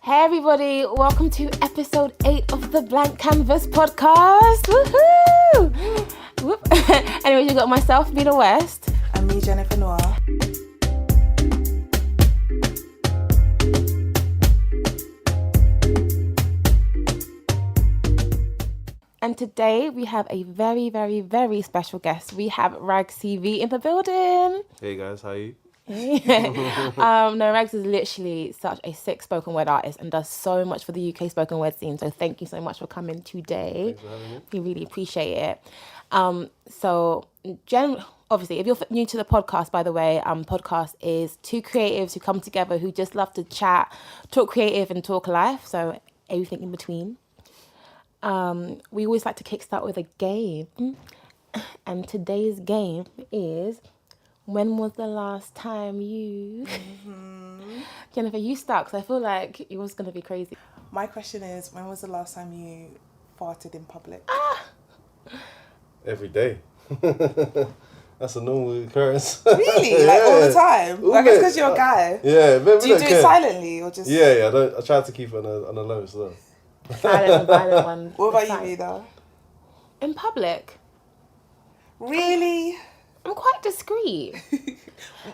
Hey everybody, welcome to episode 8 of the Blank Canvas podcast. Woohoo! Whoop. Anyway, you got myself, Vida West. And me, Jennifer Noir. And today we have a very, very, very special guest. We have Ragz-CV in the building. Hey guys, how are you? No, Rags is literally such a sick spoken word artist and does so much for the UK spoken word scene. So thank you so much for coming today. Thanks for having me. We really appreciate it. Obviously, if you're new to the podcast, by the way, podcast is two creatives who come together who just love to chat, talk creative and talk life. So everything in between. We always like to kickstart with a game. And today's game is... When was the last time you... Jennifer, you start, because I feel like it was going to be crazy. My question is, when was the last time you farted in public? Every day. That's a normal occurrence. Really? Like all the time? I guess because you're a guy. Yeah. Do you do it silently or just... Yeah. I try to keep it on the low as well. Silent and violent one. What about you, Vida? In public? Really? I'm quite discreet.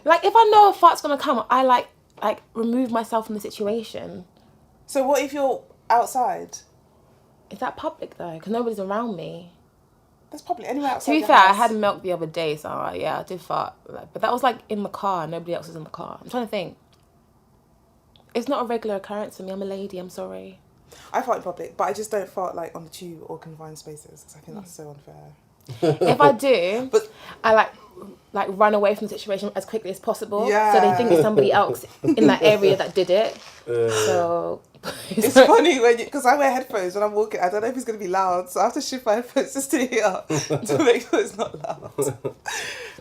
Like, if I know a fart's going to come, I like remove myself from the situation. So what if you're outside? Is that public, though? Because nobody's around me. That's probably anywhere outside. To be your fair, I house. had milk the other day, so yeah, I did fart. But that was like in the car. Nobody else was in the car. I'm trying to think. It's not a regular occurrence for me. I'm a lady. I'm sorry. I fart in public, but I just don't fart like on the tube or confined spaces because I think that's so unfair. If I do, But I like run away from the situation as quickly as possible. Yeah. So they think it's somebody else in that area that did it. So it's funny when because I wear headphones when I'm walking. I don't know if it's going to be loud, so I have to shift my headphones just to hear to make sure it's not loud.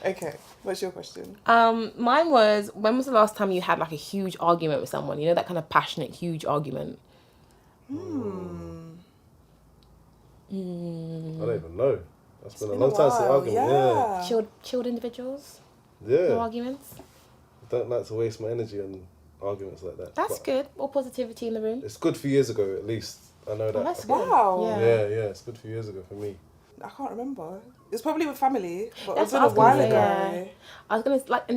Okay, what's your question? Mine was, when was the last time you had like a huge argument with someone? You know, that kind of passionate, huge argument. I don't even know. That's been a long time since argument. Yeah. Chilled individuals. Yeah. No arguments. I don't like to waste my energy on arguments like that. That's but good. All positivity in the room. It's good a few years ago at least. I know that. Oh, that's good. Wow. Yeah. Yeah. It's good a few years ago for me. I can't remember. It's probably with family, but That's it's been what I a was gonna while say, ago. yeah. I was gonna like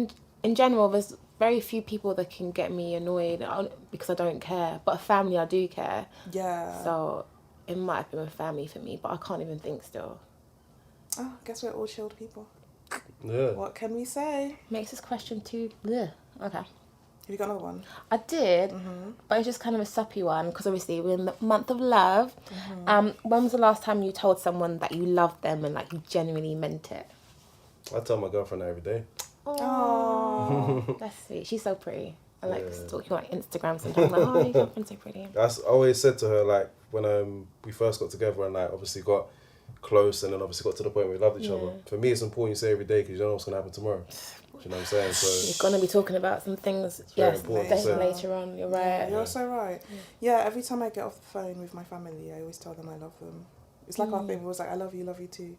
in general. There's very few people that can get me annoyed because I don't care. But a family, I do care. Yeah. So it might have been a family for me, but I can't even think still. Oh, I guess we're all chilled people. Yeah. What can we say? Makes this question too. Bleh. Okay. Have you got another one? I did, but it's just kind of a suppy one because obviously we're in the month of love. When was the last time you told someone that you loved them and like you genuinely meant it? I tell my girlfriend that every day. Oh, that's sweet. She's so pretty. I like stalking her on Instagram sometimes. Like, oh, your girlfriend's so pretty. I always said to her, like, when we first got together and, like, obviously got close and then obviously got to the point where we loved each other. For me, it's important you say every day because you don't know what's going to happen tomorrow. Do you know what I'm saying? So You're going to be talking about some things, very important to say. later on. You're right. You're so right. Yeah, every time I get off the phone with my family, I always tell them I love them. It's like our thing. It was like, I love you too.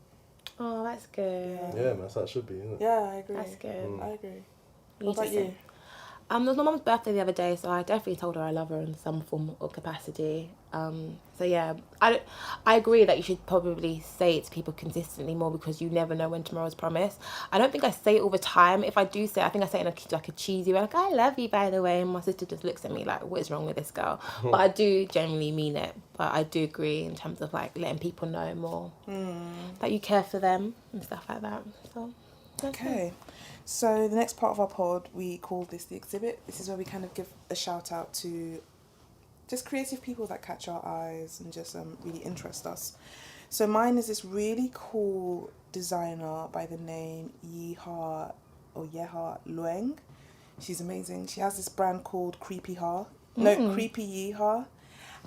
Oh, that's good. Yeah, man, that's how it should be, isn't it? Yeah, I agree. That's good. I agree. You What about you? It was my mum's birthday the other day, so I definitely told her I love her in some form or capacity. So yeah, I agree that you should probably say it to people consistently more because you never know when tomorrow's promised. I don't think I say it all the time. If I do say it, I think I say it in like a cheesy way, like, I love you, by the way. And my sister just looks at me like, what is wrong with this girl? But I do genuinely mean it. But I do agree in terms of like letting people know more that you care for them and stuff like that. So Okay. So the next part of our pod, we call this the exhibit. This is where we kind of give a shout out to just creative people that catch our eyes and just really interest us. So mine is this really cool designer by the name Yeha Lueng. She's amazing. She has this brand called Creepy Yeha.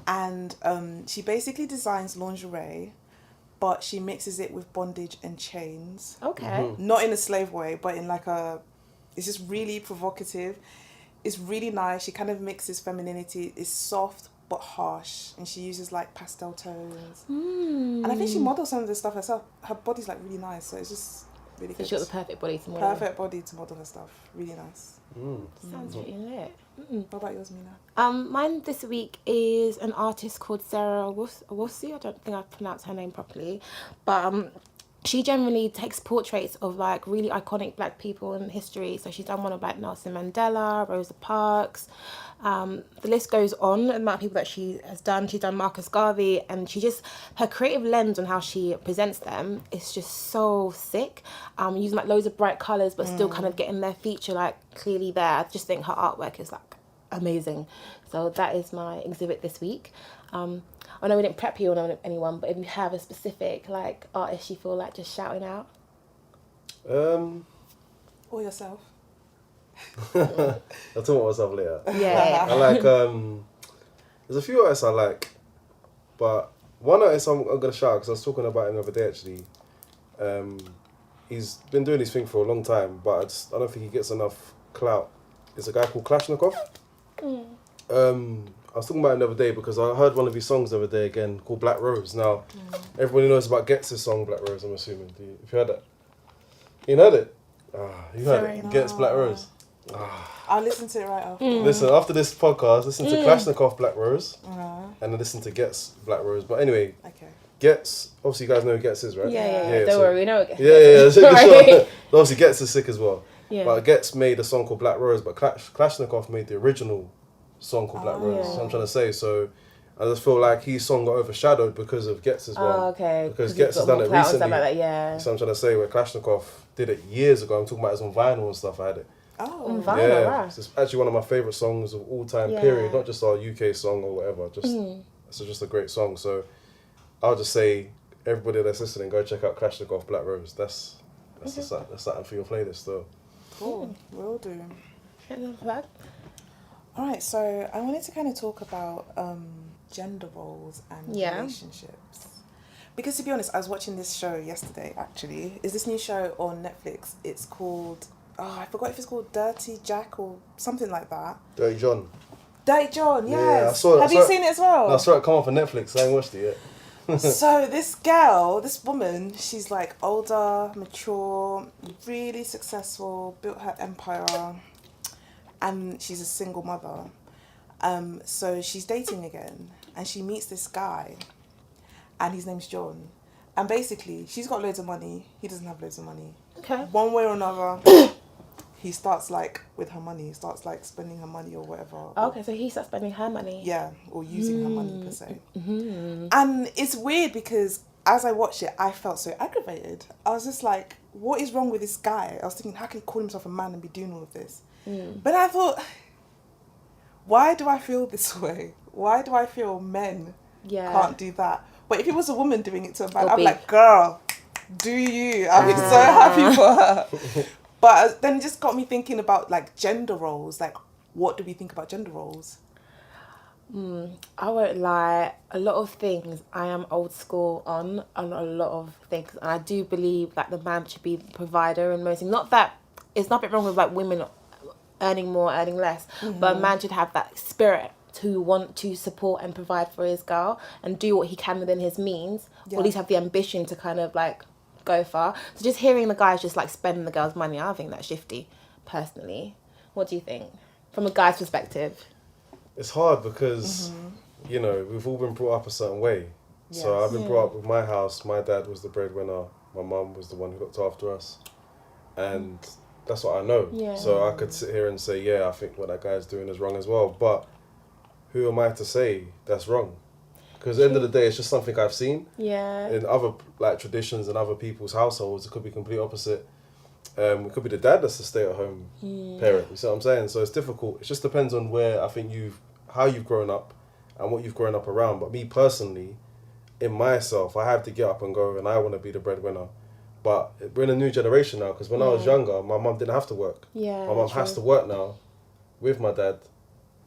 And she basically designs lingerie, but she mixes it with bondage and chains. okay. Not in a slave way, but in like it's just really provocative. It's really nice. She kind of mixes femininity. It's soft but harsh, and she uses like pastel tones. And I think she models some of this stuff herself. Her body's like really nice, so it's just Really So good. she got the perfect body to model. Perfect body to model her stuff. Really nice. Sounds really lit. What about yours, Mina? Mine this week is an artist called Sarah Awossi. I don't think I pronounced her name properly, but she generally takes portraits of like really iconic black people in history. So she's done one of like Nelson Mandela, Rosa Parks. The list goes on, the amount of people that she has done. She's done Marcus Garvey, and her creative lens on how she presents them is just so sick. Using like loads of bright colours, but still kind of getting their feature like clearly there. I just think her artwork is like amazing. So that is my exhibit this week. I know we didn't prep you on anyone, but if you have a specific like artist you feel like just shouting out. Or yourself. I'll talk about myself later. Yeah. I like, there's a few artists I like, but one artist I'm going to shout because I was talking about him the other day actually. He's been doing his thing for a long time, but I don't think he gets enough clout. It's a guy called Klashnikov. I was talking about him the other day because I heard one of his songs the other day again called Black Rose. Now, everybody knows about Gets' song Black Rose, I'm assuming. Have you heard that? You heard it? You heard Sorry, it? no. Gets Black Rose. I'll listen to it right after. Listen, after this podcast, listen to Klashnikov Black Rose and then listen to Gets Black Rose. But anyway, Okay. Gets, obviously you guys know who Gets is, right? Yeah. Don't worry, we know it. Yeah. It's a good Right. song. Obviously Gets is sick as well. Yeah. But Gets made a song called Black Rose, but Klashnikov made the original song called Black Rose. yeah. That's what I'm trying to say. So I just feel like his song got overshadowed because of Gets as well. Okay. Because he's Gets has got done more it clout and recently. stuff like that, yeah. So I'm trying to say where Klashnikov did it years ago. I'm talking about it on vinyl and stuff. I had it. Oh. Vinyl, Yeah, wow. it's actually one of my favourite songs of all time, Yeah. period. Not just our UK song or whatever. Just it's just a great song. So I'll just say, everybody that's listening, go check out Klashnikov Black Rose. That's something for your playlist though. Cool. Will do. Flag. All right, so I wanted to kind of talk about gender roles and relationships. Because to be honest, I was watching this show yesterday, actually. Is this new show on Netflix? It's called, I forgot if it's called Dirty Jack or something like that. Dirty John. Dirty John, yes. Yeah, I saw it. Have you seen it as well? No, I saw it come off on Netflix. I ain't watched it yet. So this woman, she's like older, mature, really successful, built her empire, and she's a single mother. So she's dating again, and she meets this guy, and his name's John. And basically, she's got loads of money, he doesn't have loads of money. Okay. One way or another, he starts like with her money, he starts like spending her money or whatever. Okay, so he starts spending her money. Yeah, or using her money per se. And it's weird because as I watched it, I felt so aggravated. I was just like, what is wrong with this guy? I was thinking, how can he call himself a man and be doing all of this? But I thought, why do I feel this way? Why do I feel men can't do that? But if it was a woman doing it to a man, I'd be like, girl, do you? I'd be so happy for her. But then it just got me thinking about like gender roles. Like, what do we think about gender roles? I won't lie, a lot of things I am old school on a lot of things, and I do believe that the man should be the provider in most things. Not that it's nothing wrong with like women earning more, earning less, but a man should have that spirit to want to support and provide for his girl and do what he can within his means, or at least have the ambition to kind of like go far. So just hearing the guys just like spending the girl's money, I think that's shifty, personally. What do you think from a guy's perspective? It's hard because, you know, we've all been brought up a certain way. So I've been brought up with my house. My dad was the breadwinner. My mum was the one who looked after us. And that's what I know. Yeah. So I could sit here and say, yeah, I think what that guy's doing is wrong as well. But who am I to say that's wrong? Because at the end of the day, it's just something I've seen. Yeah. In other like traditions and other people's households, it could be complete opposite. It could be the dad that's the stay-at-home parent. You see what I'm saying? So it's difficult. It just depends on where I think how you've grown up and what you've grown up around. But me personally, in myself, I have to get up and go, and I want to be the breadwinner. But we're in a new generation now, because when I was younger, my mum didn't have to work. Yeah. My mum has to work now with my dad,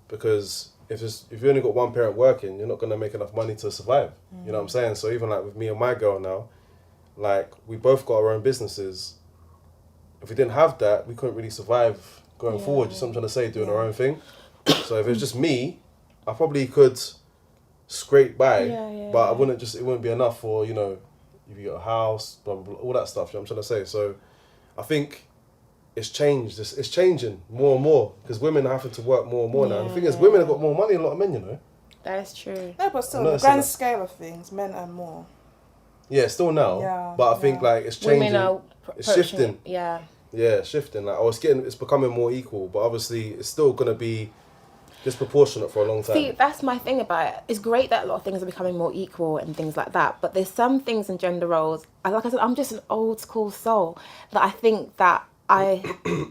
because if you only got one parent working, you're not going to make enough money to survive. You know what I'm saying? So even like with me and my girl now, like we both got our own businesses. If we didn't have that, we couldn't really survive going forward. Just what I'm trying to say, doing our own thing. So if it was just me, I probably could scrape by, but it wouldn't be enough for, you know, if you got a house, blah, blah, blah, all that stuff. You know what I'm trying to say? So I think it's changed. It's changing more and more because women are having to work more and more now. And the thing is, women have got more money than a lot of men, you know. That is true. No, but still, on the grand scale of things, men earn more. Yeah, still now. Yeah, but I think like it's changing. Women are it's shifting. Yeah. Yeah, it's shifting. Like, it's becoming more equal, but obviously it's still gonna be disproportionate for a long time. See, that's my thing about it. It's great that a lot of things are becoming more equal and things like that, but there's some things in gender roles, like I said, I'm just an old school soul, that I think that I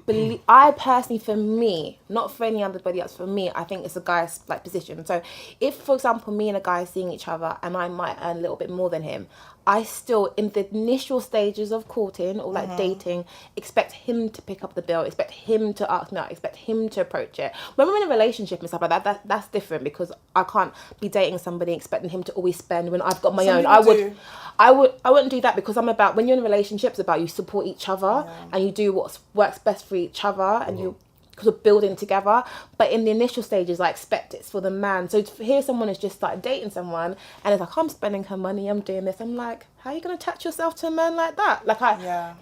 believe, I personally, for me, not for any other else, for me, I think it's a guy's like position. So if, for example, me and a guy are seeing each other and I might earn a little bit more than him, I still, in the initial stages of courting or like dating, expect him to pick up the bill, expect him to ask me out, expect him to approach it. When we're in a relationship and stuff like that, that's different, because I can't be dating somebody expecting him to always spend when I've got my own. I wouldn't do that, because I'm about, when you're in a relationship, it's about you support each other and you do what works best for each other and you sort of building together. But in the initial stages, I expect it's for the man. So to hear someone has just started dating someone and it's like, I'm spending her money, I'm doing this, I'm like, how are you going to attach yourself to a man like that? Like,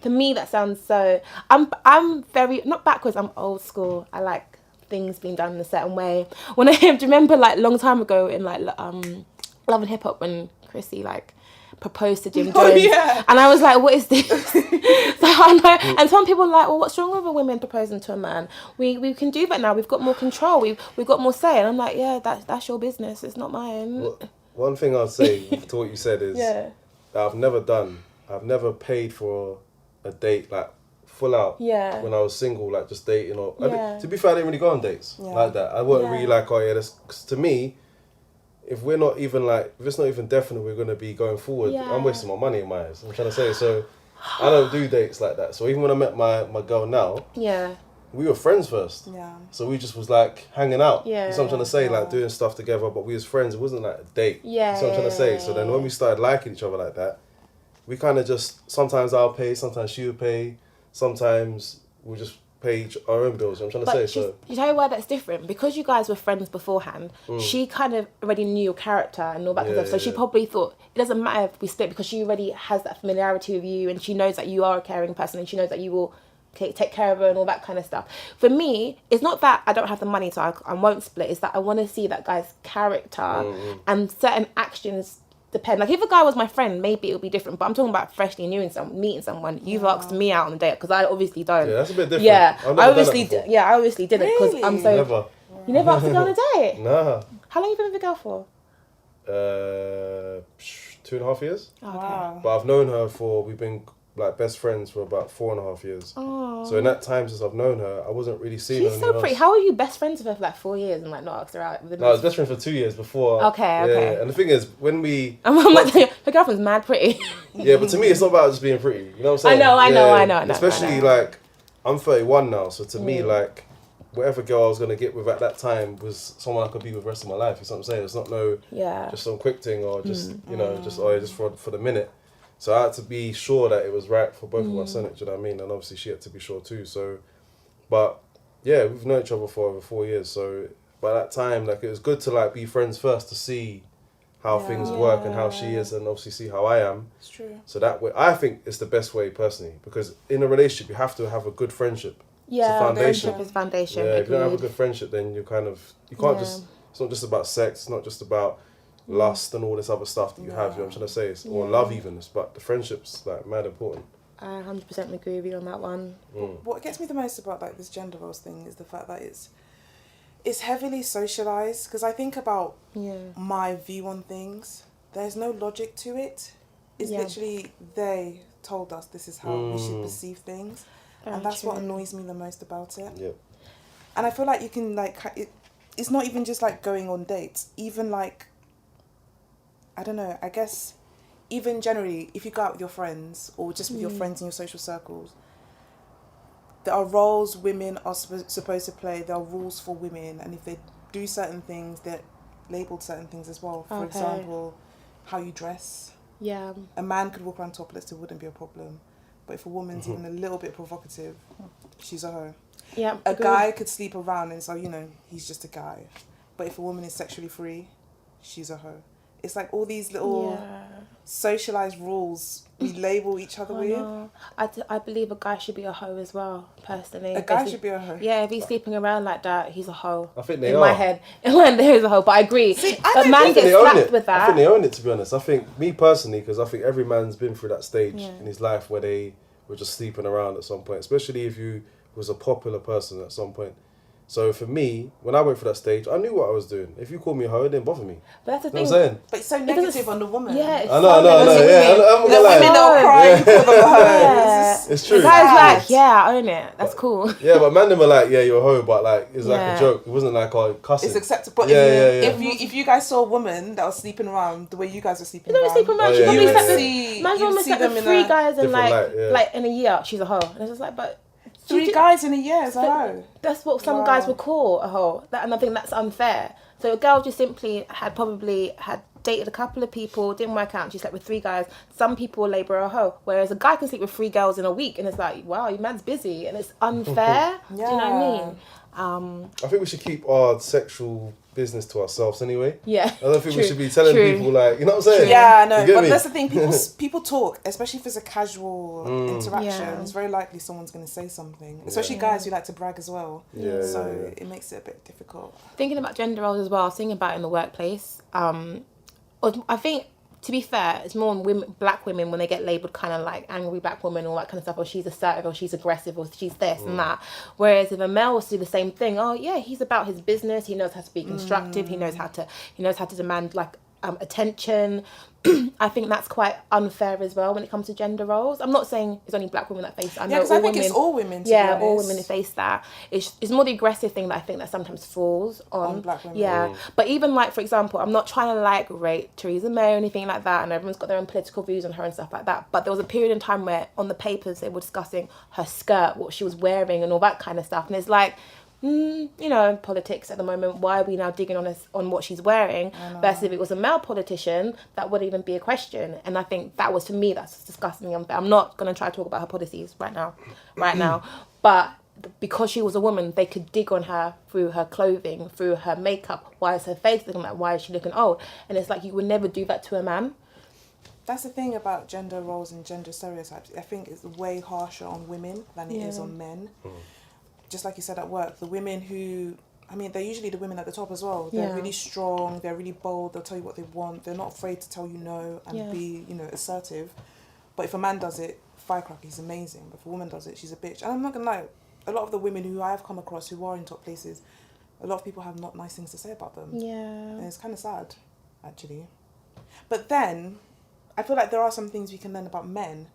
to me that sounds so, I'm very, not backwards, I'm old school. I like things being done in a certain way. When I do you remember like a long time ago in like Love and Hip Hop, when Chrissy like proposed to Jim Jones, and I was like, what is this? So I know, and some people are like, well, what's wrong with a woman proposing to a man? We can do that now, we've got more control, we've got more say. And I'm like, yeah, that's your business, it's not mine. Well, one thing I'll say to what you said is that I've never paid for a date like full out when I was single, like just dating, or to be fair, I didn't really go on dates like that. I wasn't really like, oh yeah, that's, 'cause to me, if we're not even like, if it's not even definite we're going to be going forward, I'm wasting my money in my eyes. I'm trying to say, so I don't do dates like that. So even when I met my girl now, we were friends first. So we just was like hanging out. So I'm trying to say, like doing stuff together, but we was friends. It wasn't like a date. So I'm trying to say. So then when we started liking each other like that, we kind of just, sometimes I'll pay, sometimes she would pay, sometimes we'll just pay our own bills. I'm trying to say. So you tell you why that's different, because you guys were friends beforehand. She kind of already knew your character and all that kind of stuff. So she probably thought it doesn't matter if we split, because she already has that familiarity with you, and she knows that you are a caring person, and she knows that you will take care of her and all that kind of stuff. For me, it's not that I don't have the money, so I won't split. It's that I want to see that guy's character, and certain actions depend. Like if a guy was my friend, maybe it would be different, but I'm talking about freshly meeting someone. You've asked me out on a date, because I obviously don't. Yeah, that's a bit different. Yeah, I obviously didn't, because I'm so. Never. You never asked to go on a date? Nah. How long have you been with a girl for? 2.5 years. Oh, okay. But I've known her we've been like best friends for about 4.5 years. Oh. So in that time since I've known her, I wasn't really seeing her. She's so pretty. How are you best friends with her for like 4 years and like not asked her out? No, I was best friends for 2 years before. Okay. Yeah. And the thing is, when we... I'm like, her girlfriend's mad pretty. Yeah, but to me, it's not about just being pretty. You know what I'm saying? I know. Especially like, I'm 31 now, so to me, like, whatever girl I was going to get with at that time was someone I could be with the rest of my life. You know what I'm saying? It's not just some quick thing, or just, just for the minute. So I had to be sure that it was right for both of us, innit? Do you know what I mean? And obviously she had to be sure too. So, but yeah, we've known each other for over 4 years. So by that time, like, it was good to like be friends first to see how things work and how she is, and obviously see how I am. It's true. So that way, I think it's the best way personally, because in a relationship you have to have a good friendship. Yeah, it's a foundation. friendship is foundation. Yeah, if you don't have a good friendship, then you can't just. It's not just about sex. It's not just about lust and all this other stuff that you have. You know what I'm trying to say? Or love even. It's but the friendship's like mad important. I 100% agree with you on that one. What gets me the most about like this gender roles thing is the fact that it's heavily socialized, because I think about my view on things. There's no logic to it. It's literally they told us this is how we should perceive things. And that's what annoys me the most about it. Yeah. And I feel like you can like it's not even just like going on dates. Even like, I don't know, I guess even generally if you go out with your friends or just with your friends in your social circles, there are roles women are supposed to play. There are rules for women, and if they do certain things, they're labelled certain things as well. For example, how you dress. Yeah. A man could walk around topless, it wouldn't be a problem. But if a woman's even a little bit provocative, she's a hoe. Yeah. A guy could sleep around and so, he's just a guy. But if a woman is sexually free, she's a hoe. It's like all these little socialized rules we label each other with. No. I believe a guy should be a hoe as well, personally. A guy should be a hoe. Yeah, if he's sleeping around like that, he's a hoe. I think they in are. my head. There is a hoe, but I agree. See, a man gets slapped with that. I think they own it, to be honest. I think, me personally, because I think every man's been through that stage in his life where they were just sleeping around at some point, especially if you was a popular person at some point. So for me, when I went through that stage, I knew what I was doing. If you called me a hoe, it didn't bother me. But that's the You know thing. what I'm saying? But it's so negative on the woman. Yeah, it's I know, yeah. I'm The gonna women lie. that will cry and call them a hoe. Yeah. It's true. The guy's like, yeah, I own it. That's cool. Yeah, but man, they were like, yeah, you're a hoe, but like, it's like Yeah. a joke. It wasn't like, oh, cussing. It's acceptable. But Yeah. if you guys saw a woman that was sleeping around the way you guys were sleeping You around, know, sleeping around. Oh, She yeah, probably yeah, slept yeah. with man's almost see slept them with in 3 a guys in different light, yeah. like in a year. She's a hoe, and it's just like, but 3 guys in a year is a hoe. that's what some guys would call a hoe. And I think that's unfair. So a girl just simply probably had dated a couple of people, didn't work out, and she slept with 3 guys. Some people will label her a hoe, whereas a guy can sleep with 3 girls in a week, and it's like, wow, your man's busy, and it's unfair. Do you know what I mean? I think we should keep our sexual business to ourselves anyway. Yeah. I don't think we should be telling people, like, you know what I'm saying? Yeah, I know. You get But me? that's the thing. People talk, especially if it's a casual interaction. Yeah. It's very likely someone's going to say something. Especially guys who like to brag as well. Yeah, So yeah. it makes it a bit difficult. Thinking about gender roles as well, I was thinking about it in the workplace. I think, to be fair, it's more on black women when they get labelled kind of like angry black woman, all that kind of stuff, or she's assertive, or she's aggressive, or she's this and that. Whereas if a male was to do the same thing, oh yeah, he's about his business, he knows how to be constructive, he knows how to demand like attention. I think that's quite unfair as well when it comes to gender roles. I'm not saying it's only black women that face it. I know because I think it's all women, to be honest. all women who face that. It's more the aggressive thing that I think that sometimes falls on black women. Yeah, but even like, for example, I'm not trying to like rate Theresa May or anything like that, and everyone's got their own political views on her and stuff like that. But there was a period in time where on the papers they were discussing her skirt, what she was wearing, and all that kind of stuff. And it's like, you know, politics at the moment, why are we now digging on what she's wearing? Versus if it was a male politician, that wouldn't even be a question. And I think that was, for me, that's disgustingly unfair. I'm not going to try to talk about her policies right now. But because she was a woman, they could dig on her through her clothing, through her makeup. Why is her face looking like? Why is she looking old? And it's like, you would never do that to a man. That's the thing about gender roles and gender stereotypes. I think it's way harsher on women than it is on men. Just like you said at work, the women who, I mean, they're usually the women at the top as well. They're really strong, they're really bold, they'll tell you what they want, they're not afraid to tell you no and be, you know, assertive. But if a man does it, firecracker, he's amazing. But if a woman does it, she's a bitch. And I'm not gonna lie, a lot of the women who I have come across who are in top places, a lot of people have not nice things to say about them. Yeah. And it's kind of sad, actually. But then, I feel like there are some things we can learn about men.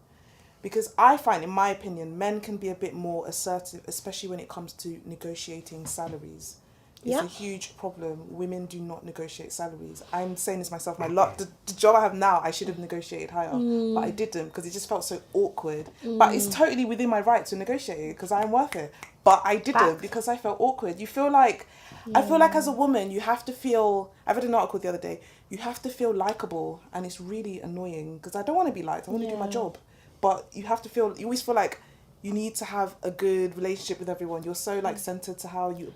Because I find, in my opinion, men can be a bit more assertive, especially when it comes to negotiating salaries. It's a huge problem. Women do not negotiate salaries. I'm saying this myself. The job I have now, I should have negotiated higher, but I didn't because it just felt so awkward. But it's totally within my right to negotiate it because I'm worth it. But I didn't because I felt awkward. You feel like, I feel like as a woman, you have to feel, I read an article the other day, you have to feel likable, and it's really annoying because I don't want to be liked. I want to do my job. But you have to feel, you always feel like you need to have a good relationship with everyone. You're so like centered to how you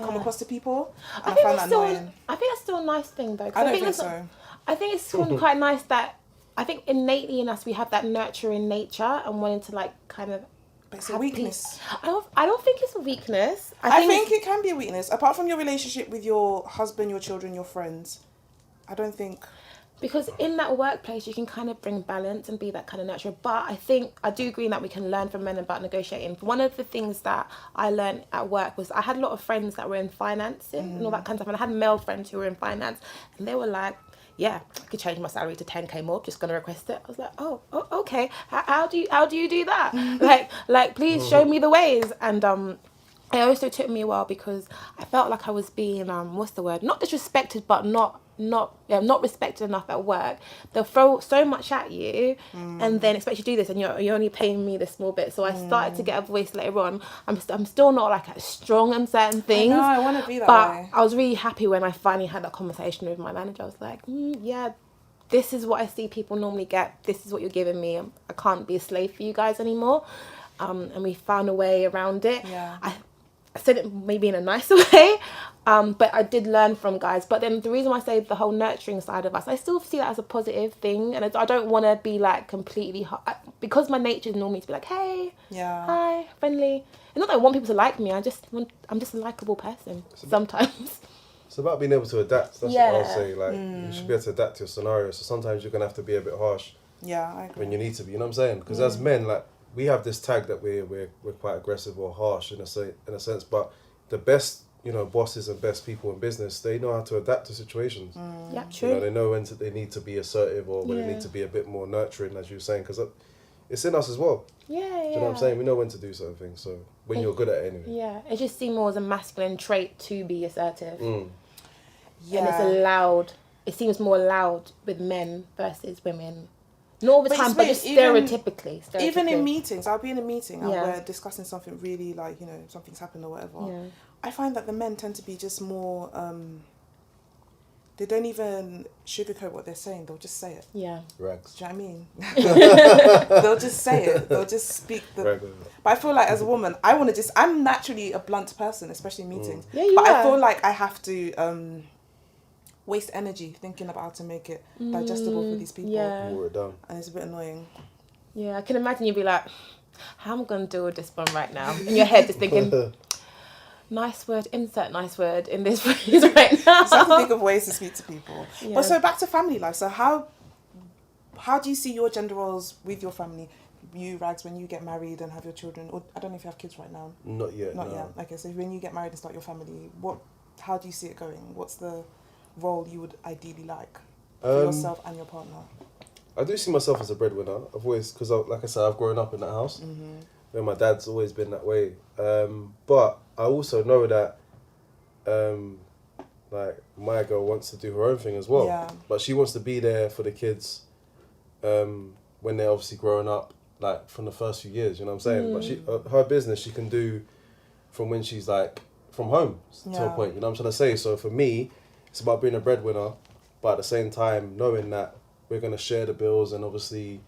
come across to people. And I find that annoying. I think that's still a nice thing though. I don't think so. I think it's still quite nice that, I think innately in us we have that nurturing nature and wanting to like kind of. But it's a weakness. I don't think it's a weakness. I think it can be a weakness. Apart from your relationship with your husband, your children, your friends, I don't think. Because in that workplace, you can kind of bring balance and be that kind of nurturer. But I think, I do agree that we can learn from men about negotiating. One of the things that I learned at work was I had a lot of friends that were in financing and all that kind of stuff. And I had male friends who were in finance and they were like, yeah, I could change my salary to 10k more, just gonna request it. I was like, oh okay. How do you do that? like, please show me the ways. And it also took me a while because I felt like I was being, what's the word? Not disrespected, but not respected enough at work. They'll throw so much at you and then expect you to do this and you're only paying me this small bit. So I started to get a voice later on. I'm still not like as strong on certain things. I want to be that way. But I was really happy when I finally had that conversation with my manager. I was like, yeah, this is what I see people normally get. This is what you're giving me. I can't be a slave for you guys anymore. And we found a way around it. Yeah. I said it maybe in a nicer way, but I did learn from guys. But then the reason why I say the whole nurturing side of us, I still see that as a positive thing, and I don't want to be like completely because my nature is normally to be like, hey, hi, friendly. It's not that I want people to like me. I'm just a likable person sometimes. It's about being able to adapt. That's what I'll say. Like you should be able to adapt to your scenario. So sometimes you're gonna have to be a bit harsh. Yeah, I agree. When you need to be, you know what I'm saying? Because as men, like we have this tag that we're quite aggressive or harsh in a sense. But the best, bosses and best people in business, they know how to adapt to situations. Yeah, true. They know when they need to be assertive or when they need to be a bit more nurturing, as you were saying, because it's in us as well. Yeah, Do you know what I'm saying? We know when to do certain things. So when you're good at it anyway. Yeah, it just seems more as a masculine trait to be assertive. Yeah. And it's allowed. It seems more allowed with men versus women. Not all the time, but just stereotypically. Even in meetings, I'll be in a meeting and we're discussing something really like, something's happened or whatever. Yeah. I find that the men tend to be just more, they don't even sugarcoat what they're saying. They'll just say it. Yeah. Rags. Do you know what I mean? They'll just say it. They'll just speak. But I feel like as a woman, I'm naturally a blunt person, especially in meetings. Yeah, you are. I feel like I have to waste energy thinking about how to make it digestible for these people. Yeah. Water it down. And it's a bit annoying. Yeah, I can imagine you'd be like, how am I going to deal with this one right now? In your head, just thinking, nice word, insert nice word in this phrase right now. So I have to think of ways to speak to people. Yeah. But so back to family life. So how do you see your gender roles with your family? You, Rags, when you get married and have your children, or I don't know if you have kids right now. Not yet. Not yet. Okay, so when you get married and start your family, how do you see it going? What's the role you would ideally like for yourself and your partner? I do see myself as a breadwinner. I've always, because like I said, I've grown up in that house. Where my dad's always been that way. But I also know that like my girl wants to do her own thing as well. Yeah. But she wants to be there for the kids when they're obviously growing up, like from the first few years, you know what I'm saying? But her business she can do from when she's like from home to a point, you know what I'm trying to say? So for me, it's about being a breadwinner, but at the same time knowing that we're going to share the bills and obviously,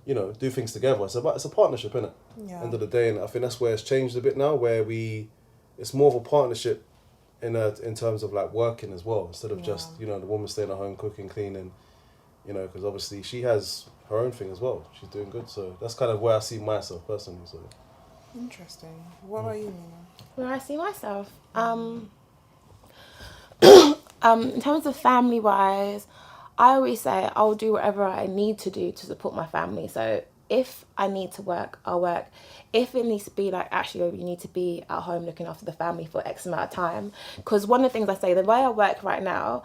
do things together. It's a partnership, innit? Yeah. End of the day, and I think that's where it's changed a bit now, where it's more of a partnership in terms of like working as well, instead of just, the woman staying at home, cooking, cleaning, because obviously she has her own thing as well. She's doing good, so that's kind of where I see myself personally. So. Interesting. What about you, Nina? Where I see myself? In terms of family-wise, I always say I'll do whatever I need to do to support my family. So if I need to work, I'll work. If it needs to be like, actually, you need to be at home looking after the family for X amount of time. Because one of the things I say, the way I work right now,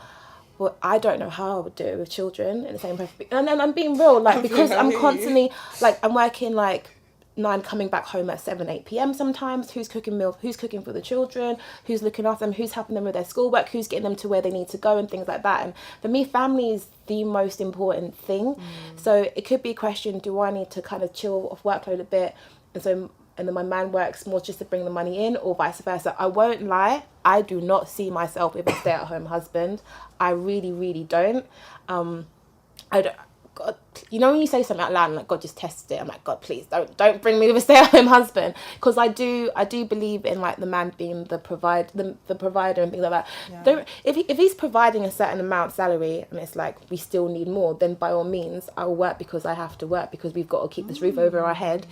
well, I don't know how I would do it with children in the same breath. And then I'm being real, like, because I'm constantly, like, I'm working like 9, coming back home at 7, 8 p.m. sometimes. Who's cooking meals? Who's cooking for the children? Who's looking after them? Who's helping them with their schoolwork? Who's getting them to where they need to go and things like that? And for me, family is the most important thing. So it could be a question, do I need to kind of chill off workload a bit? And then my man works more just to bring the money in, or vice versa. I won't lie, I do not see myself with a stay-at-home husband. I really, really don't. God, when you say something out loud and like God just tested it, I'm like, God, please don't bring me with a stay-at-home husband, because I do believe in like the man being the provider and things like that. Yeah. If he's providing a certain amount salary and it's like we still need more, then by all means I'll work because I have to work, because we've got to keep this roof over our head.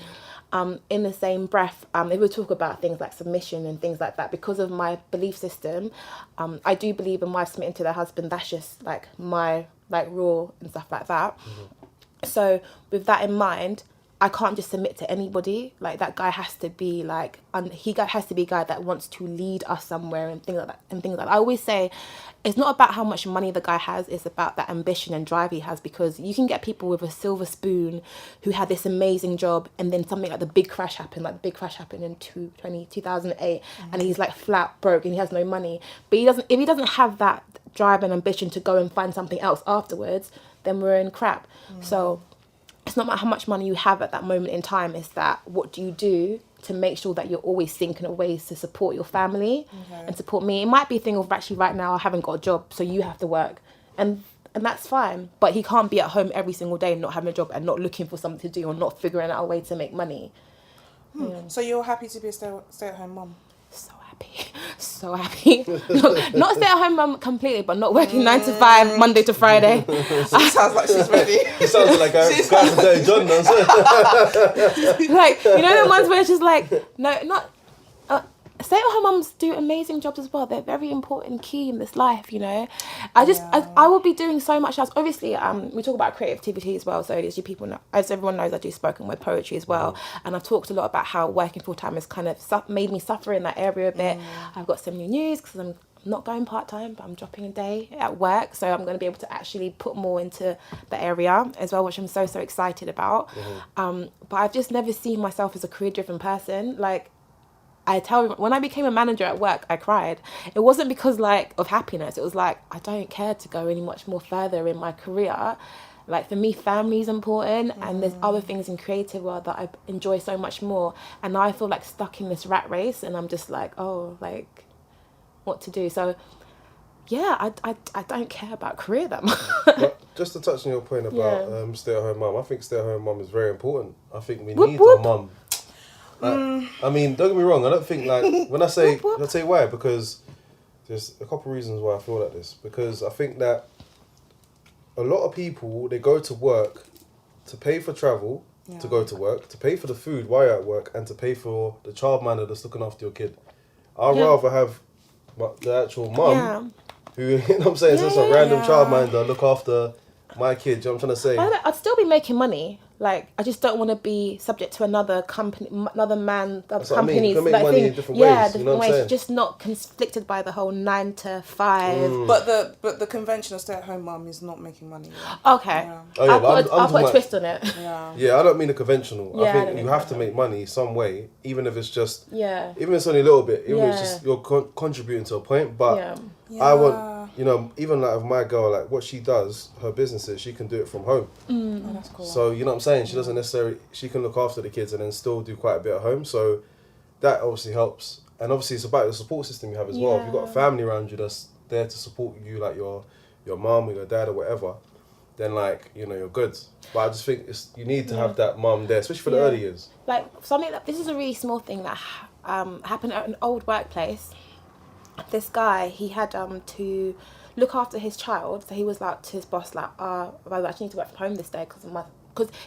In the same breath, if we talk about things like submission and things like that, because of my belief system, I do believe in wives submitting to their husband. That's just like my rule and stuff like that. So with that in mind, I can't just submit to anybody. Like, that guy has to be like, has to be a guy that wants to lead us somewhere and things like that. I always say, it's not about how much money the guy has, it's about that ambition and drive he has, because you can get people with a silver spoon who had this amazing job, and then something like the big crash happened in 2008, and he's like flat broke and he has no money. But if he doesn't have that drive and ambition to go and find something else afterwards, then we're in crap. So it's not about how much money you have at that moment in time, it's that what do you do to make sure that you're always thinking of ways to support your family and support me. It might be a thing of, actually right now I haven't got a job, so you have to work, and that's fine, but he can't be at home every single day not having a job and not looking for something to do or not figuring out a way to make money. So you're happy to be a stay-at-home mum? So happy. So happy. Not stay at home mum completely, but not working 9 to 5, Monday to Friday. Sounds like she's ready. It sounds like a dirty John. Like, you know the ones where it's just like, no, not... stay-at-home mums do amazing jobs as well. They're very important key in this life, you know. I will be doing so much else. Obviously, we talk about creativity as well. So as you people know, as everyone knows, I do spoken word poetry as well. And I've talked a lot about how working full-time has kind of made me suffer in that area a bit. I've got some new news because I'm not going part-time, but I'm dropping a day at work. So I'm going to be able to actually put more into the area as well, which I'm so excited about. But I've just never seen myself as a career-driven person. Like, when I became a manager at work, I cried. It wasn't because like of happiness. It was like, I don't care to go any much more further in my career. Like for me, family is important, and there's other things in creative world that I enjoy so much more. And now I feel like stuck in this rat race, and I'm just like, oh, like what to do. So yeah, I don't care about career that much. But just to touch on your point about stay-at-home mum, I think stay-at-home mum is very important. I think we need our mum. I mean, don't get me wrong. I don't think like when I say, I'll tell you why. Because there's a couple of reasons why I feel like this. Because I think that a lot of people, they go to work to pay for travel, to go to work, to pay for the food while you're at work, and to pay for the childminder that's looking after your kid. I'd rather have the actual mum who, you know what I'm saying, just a random childminder look after my kid. You know what I'm trying to say? I'd still be making money. Like, I just don't want to be subject to another company, another man, other companies. I mean. You can make money in different ways. You know what I'm saying? Just not conflicted by the whole 9 to 5. But the conventional stay-at-home mum is not making money. Okay. Yeah. Oh, yeah, I'll put a twist on it. Yeah, I don't mean the conventional. Yeah, I think you have to make money some way, even if it's just, even if it's only a little bit, even if it's just you're contributing to a point. But I want, you know, even like with my girl, like what she does, her businesses, she can do it from home. Oh, that's cool. So you know what I'm saying? She doesn't necessarily, she can look after the kids and then still do quite a bit at home. So that obviously helps. And obviously it's about the support system you have as well. If you've got a family around you that's there to support you, like your mum or your dad or whatever, then like, you know, you're good. But I just think you need to have that mum there, especially for the early years. Like something this is a really small thing that happened at an old workplace. This guy, he had to look after his child, so he was like to his boss like, I actually need to work from home this day because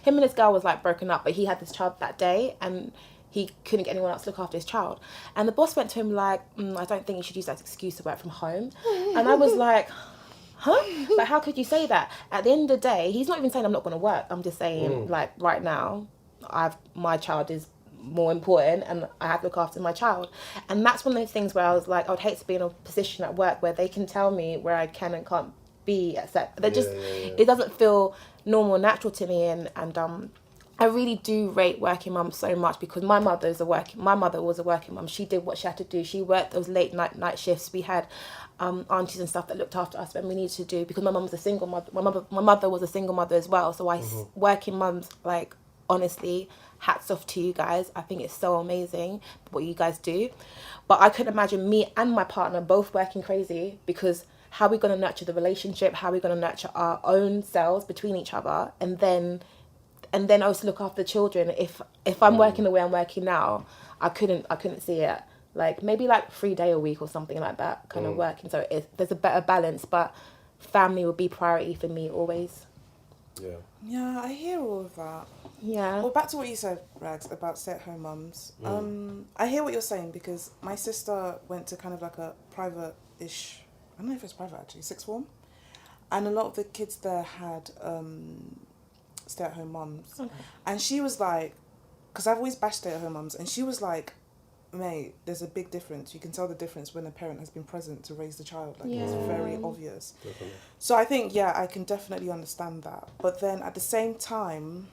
him and his girl was like broken up, but he had this child that day and he couldn't get anyone else to look after his child. And the boss went to him like, I don't think you should use that excuse to work from home. And I was like, huh? Like, how could you say that? At the end of the day, he's not even saying I'm not going to work. I'm just saying like right now, my child is more important and I have to look after my child. And that's one of those things where I was like, I would hate to be in a position at work where they can tell me where I can and can't be except it doesn't feel normal and natural to me. And I really do rate working mums so much because my mother was a working mum. She did what she had to do. She worked those late night shifts. We had aunties and stuff that looked after us when we needed to do, because my mum was a single mother. My mother was a single mother as well. So working mums, like, honestly, hats off to you guys. I think it's so amazing what you guys do. But I couldn't imagine me and my partner both working crazy, because how are we going to nurture the relationship? How are we going to nurture our own selves between each other? And then also look after the children. If I'm working the way I'm working now, I couldn't see it. Like maybe like 3 day a week or something like that kind of working. So there's a better balance, but family will be priority for me always. Yeah. Yeah, I hear all of that. Yeah. Well, back to what you said, Rags, about stay-at-home mums. I hear what you're saying, because my sister went to kind of like a private-ish, I don't know if it's private actually, sixth form. And a lot of the kids there had stay-at-home mums. Okay. And she was like, because I've always bashed stay-at-home mums, and she was like, mate, there's a big difference. You can tell the difference when a parent has been present to raise the child. Like, it's very obvious. Definitely. So I think, yeah, I can definitely understand that. But then at the same time,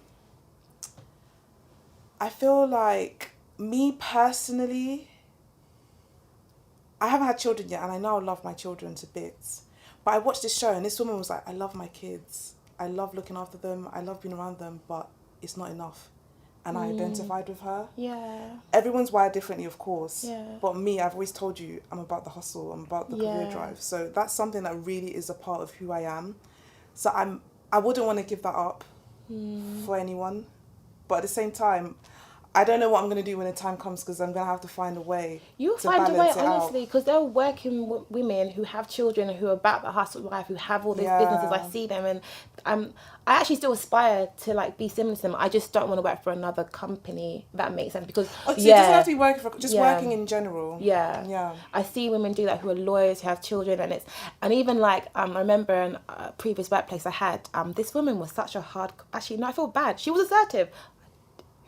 I feel like, me personally, I haven't had children yet, and I know I love my children to bits. But I watched this show, and this woman was like, I love my kids. I love looking after them. I love being around them, but it's not enough. And I identified with her. Yeah. Everyone's wired differently, of course. Yeah. But me, I've always told you, I'm about the hustle. I'm about the career drive. So that's something that really is a part of who I am. So I wouldn't want to give that up for anyone. But at the same time, I don't know what I'm going to do when the time comes because I'm going to have to find a way. You'll to find a way, balance it out. honestly, because there are working women who have children who are about the hustle life, who have all these businesses. I see them, and I actually still aspire to like be similar to them. I just don't want to work for another company. That makes sense because So it doesn't have to be working for, just working in general. Yeah. I see women do that who are lawyers, who have children, and even like I remember in a previous workplace I had, this woman was such a actually no, I feel bad. She was assertive.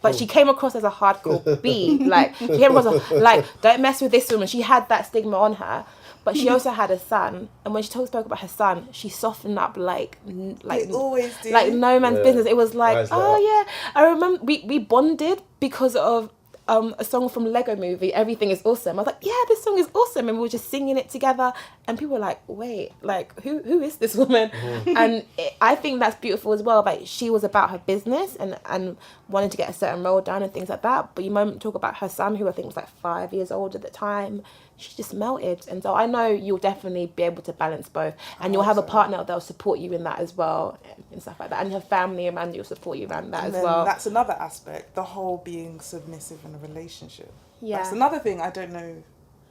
But she came across as a hardcore B. Like, she came across as, like, don't mess with this woman. She had that stigma on her. But she also had a son. And when she spoke about her son, she softened up like They always do. like no man's business. It was like, yeah. I remember we bonded because of a song from Lego Movie, Everything is Awesome. I was like, yeah, this song is awesome. And we were just singing it together. And people were like, wait, like, who is this woman? And I think that's beautiful as well. Like, she was about her business and wanted to get a certain role done and things like that. But you talk about her son, who I think was like 5 years old at the time. She just melted. And so I know you'll definitely be able to balance both. And you'll have a partner that'll support you in that as well and stuff like that. And your family around you will support you around that as well. That's another aspect, the whole being submissive in a relationship. Yeah. That's another thing I don't know.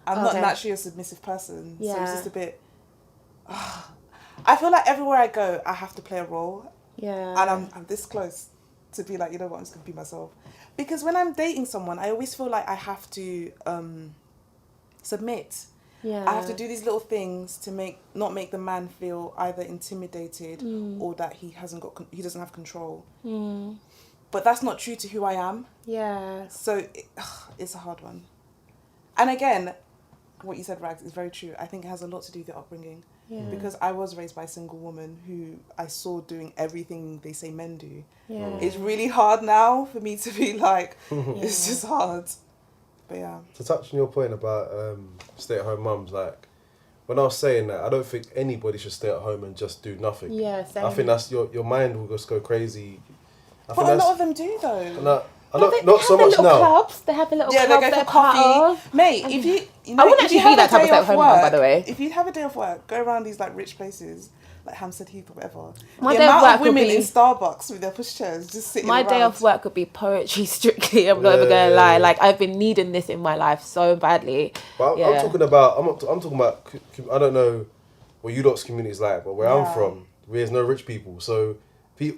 I'm not naturally a submissive person. Yeah. So it's just a bit... I feel like everywhere I go, I have to play a role. Yeah. And I'm this close to be like, you know what, I'm just going to be myself. Because when I'm dating someone, I always feel like I have to... submit. Yeah. I have to do these little things to not make the man feel either intimidated or that he doesn't have control. But that's not true to who I am. Yeah. So it's a hard one. And again, what you said, Ragz, is very true. I think it has a lot to do with the upbringing. Yeah. Because I was raised by a single woman who I saw doing everything they say men do. Yeah. It's really hard now for me to be like, it's just hard. But yeah. To touch on your point about stay-at-home mums, like, when I was saying that, I don't think anybody should stay at home and just do nothing. Yeah, same. I think that's your mind will just go crazy. But a lot of them do though. Not so much now. Clubs. They have a little clubs. They go for coffee. Mate, if you I wouldn't actually be that type of stay-at-home mum, by the way. If you have a day of work, go around these like rich places, like Hampstead Heath or whatever. My the day amount of work of women would be, in Starbucks with their pushchairs just sitting my around. day of work would be poetry strictly. I'm not even gonna lie. Like, I've been needing this in my life so badly. But I'm talking about. I'm talking about. I don't know what you lot's community is like, but where I'm from, there's no rich people. So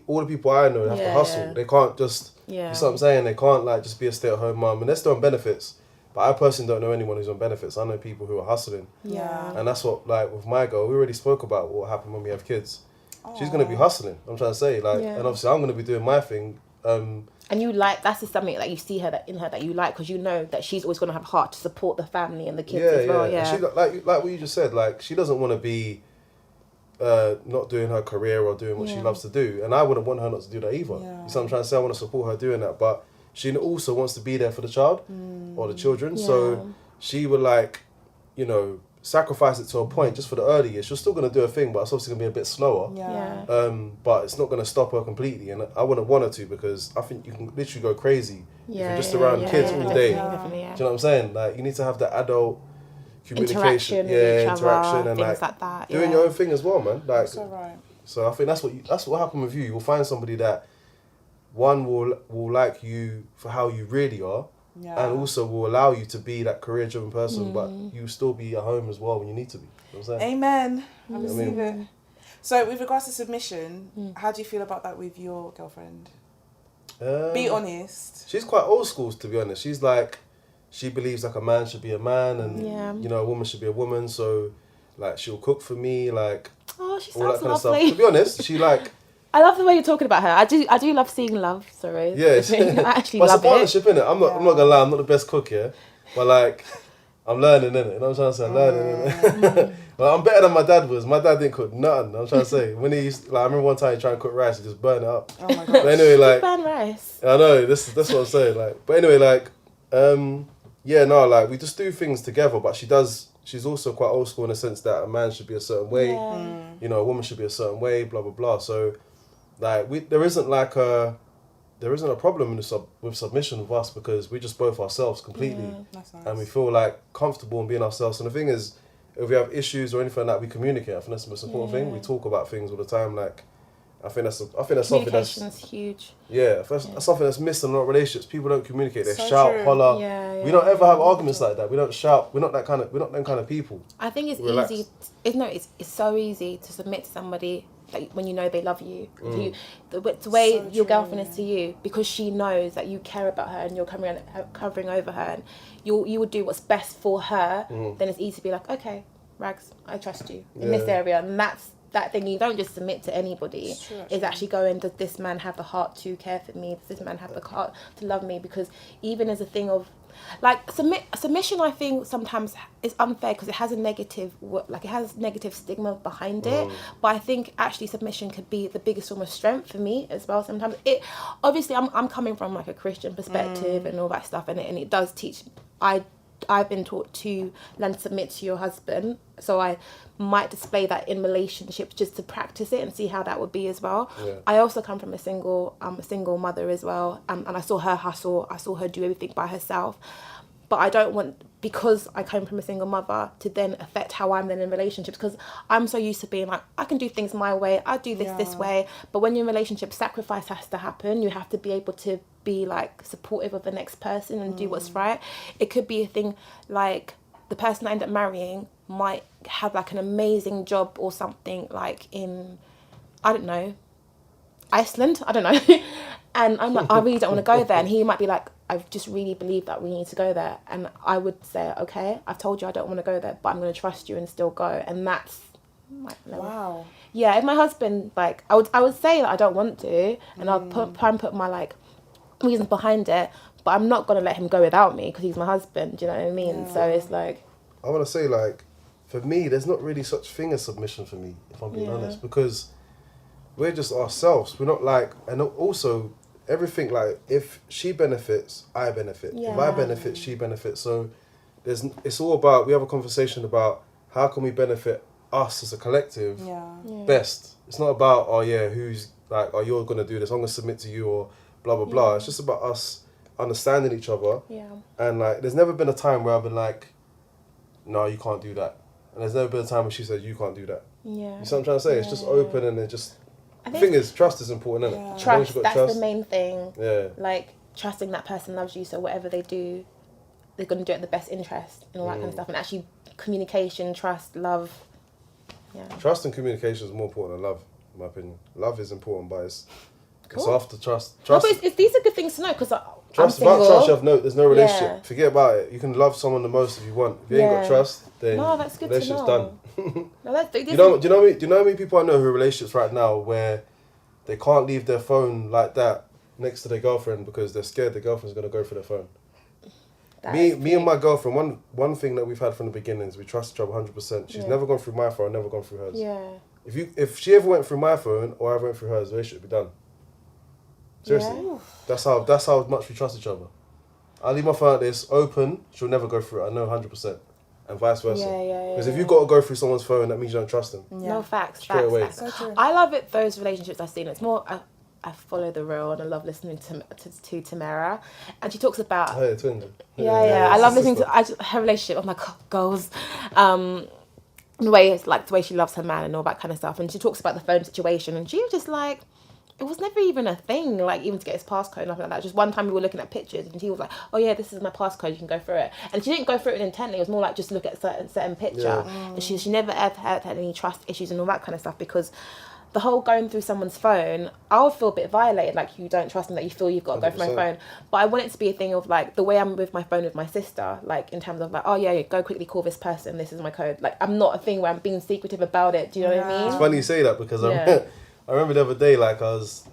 all the people I know have to hustle. They can't just. You know what I'm saying? They can't like just be a stay-at-home mum, and they're still on benefits. But I personally don't know anyone who's on benefits. I know people who are hustling. Yeah. And that's what, like, with my girl, we already spoke about what will happen when we have kids. She's going to be hustling, I'm trying to say. Like, and obviously I'm going to be doing my thing. And you like, that's just something that you see in her that you like, because you know that she's always going to have heart to support the family and the kids as well. Yeah. And she, like what you just said, like, she doesn't want to be not doing her career or doing what she loves to do. And I wouldn't want her not to do that either. Yeah. You see what I'm trying to say? I want to support her doing that. But she also wants to be there for the child or the children. Yeah. So she would, like, you know, sacrifice it to a point just for the early years. She's still going to do her thing, but it's obviously going to be a bit slower. Yeah. But it's not going to stop her completely. And I wouldn't want her to, because I think you can literally go crazy if you're just around kids all day. Do you know what I'm saying? Like, you need to have that adult communication, interaction, and things like that. Doing your own thing as well, man. Like, so right. So I think that's what happened with you. You'll find somebody that one will like you for how you really are, and also will allow you to be that career-driven person, but you still be at home as well when you need to be. You know what I'm saying? Amen. I receive it. So with regards to submission, how do you feel about that with your girlfriend? Be honest. She's quite old school, to be honest. She's like, she believes like a man should be a man, and you know, a woman should be a woman. So like, she'll cook for me, like, she all that sounds kind of lovely. stuff. To be honest, she like. I love the way you're talking about her. I do love seeing love. Sorry. Yeah, I actually but love it's a partnership, innit? I'm not gonna lie. I'm not the best cook, but like, I'm learning, innit? You know what I'm trying to say? I'm learning, innit? Well, I'm better than my dad was. My dad didn't cook nothing. I'm trying to say, when he used, like, I remember one time he tried to cook rice, he just burned it up. Oh my god. But anyway, like, burn rice. I know that's what I'm saying. Like, but anyway, like, like, we just do things together. But she's also quite old school in the sense that a man should be a certain way. You know, a woman should be a certain way. Blah blah blah. So, like, there isn't a problem with submission with us, because we just both ourselves completely, that's nice. and we feel like comfortable in being ourselves. And the thing is, if we have issues or anything like that, we communicate. I think that's the most important thing. We talk about things all the time, like, I think that's something that's Communication's huge. that's something that's missed in a lot of relationships. People don't communicate. They So shout, true. holler. Yeah, We don't ever have arguments like that. We don't shout. We're not them kind of people. I think it's Relax. easy. It's so easy to submit to somebody like when you know they love you. The way So your true, girlfriend is to you, because she knows that you care about her and you're covering over her, and you would do what's best for her. Then it's easy to be like, okay, Rags, I trust you in this area, and that's that thing. You don't just submit to anybody. It's true, It's actually going, does this man have the heart to care for me? Does this man have the heart to love me? Because even as a thing of like submission, I think sometimes is unfair because it has a negative stigma behind it. But I think actually submission could be the biggest form of strength for me as well. Sometimes it obviously I'm coming from like a Christian perspective and all that stuff, and it does teach. I've been taught to learn to submit to your husband, so I might display that in relationships just to practice it and see how that would be as well. Yeah. I also come from a single mother as well, and I saw her hustle. I saw her do everything by herself. But I don't want, because I came from a single mother, to then affect how I'm then in relationships, because I'm so used to being like, I can do things my way, I do this way. But when you're in a relationship, sacrifice has to happen. You have to be able to be like supportive of the next person and do what's right. It could be a thing like the person I end up marrying might have like an amazing job or something like in, I don't know, Iceland, I don't know. And I'm like, I really don't want to go there. And he might be like, I just really believe that we need to go there. And I would say, okay, I've told you I don't want to go there, but I'm going to trust you and still go. And that's like, Wow. yeah, if my husband, like, I would say that I don't want to, and I'll try and put my like reasons behind it, but I'm not going to let him go without me because he's my husband, do you know what I mean? So it's like, I want to say, like, for me, there's not really such thing as submission for me, if I'm being honest, because we're just ourselves. We're not like, and also everything, like, if she benefits, I benefit. If I benefit, she benefits. So it's all about, we have a conversation about how can we benefit us as a collective best. It's not about, oh yeah, who's like, oh, you're going to do this, I'm going to submit to you, or blah, blah, blah. It's just about us understanding each other. And like, there's never been a time where I've been like, no, you can't do that. And there's never been a time where she said, you can't do that. You see what I'm trying to say? It's just open, and it just, the thing is, trust is important, isn't it? trust, that's the main thing. Yeah. Like, trusting that person loves you, so whatever they do, they're going to do it in the best interest and all that kind of stuff. And actually, communication, trust, love. Trust and communication is more important than love, in my opinion. Love is important, but it's after trust. No, but these are good things to know, because Trust, I'm without trust, there's no relationship. Yeah. Forget about it. You can love someone the most if you want. If you ain't got trust, then that's good relationship's to know. done. No, Do you know how many people I know who are in relationships right now where they can't leave their phone like that next to their girlfriend because they're scared their girlfriend's gonna go for their phone. Me and my girlfriend, one thing that we've had from the beginning is we trust each other 100%. She's never gone through my phone, never gone through hers. Yeah. If she ever went through my phone or I went through hers, the relationship would be done. Seriously. Yeah. That's how much we trust each other. I leave my phone like this open, she'll never go through it, I know 100%. And vice versa. Because if you've got to go through someone's phone, that means you don't trust them. No, facts. Straight away. So true. I love it, those relationships I've seen. It's more, I follow the real, and I love listening to Tamara. And she talks about... Oh, yeah, twin. Yeah. I love listening to her relationship. Oh my God, goals. The way she loves her man and all that kind of stuff. And she talks about the phone situation, and she was just like, it was never even a thing, like, even to get his passcode, nothing like that. Just one time we were looking at pictures, and she was like, oh yeah, this is my passcode, you can go through it. And she didn't go through it intently, it was more like just look at a certain picture. And she never ever had any trust issues and all that kind of stuff, because the whole going through someone's phone, I would feel a bit violated, like you don't trust them, that you feel you've got to go through my phone. But I want it to be a thing of like, the way I'm with my phone with my sister, like in terms of like, oh yeah, go quickly call this person, this is my code. Like, I'm not a thing where I'm being secretive about it, do you know what I mean? It's funny you say that, because I remember the other day, like, I was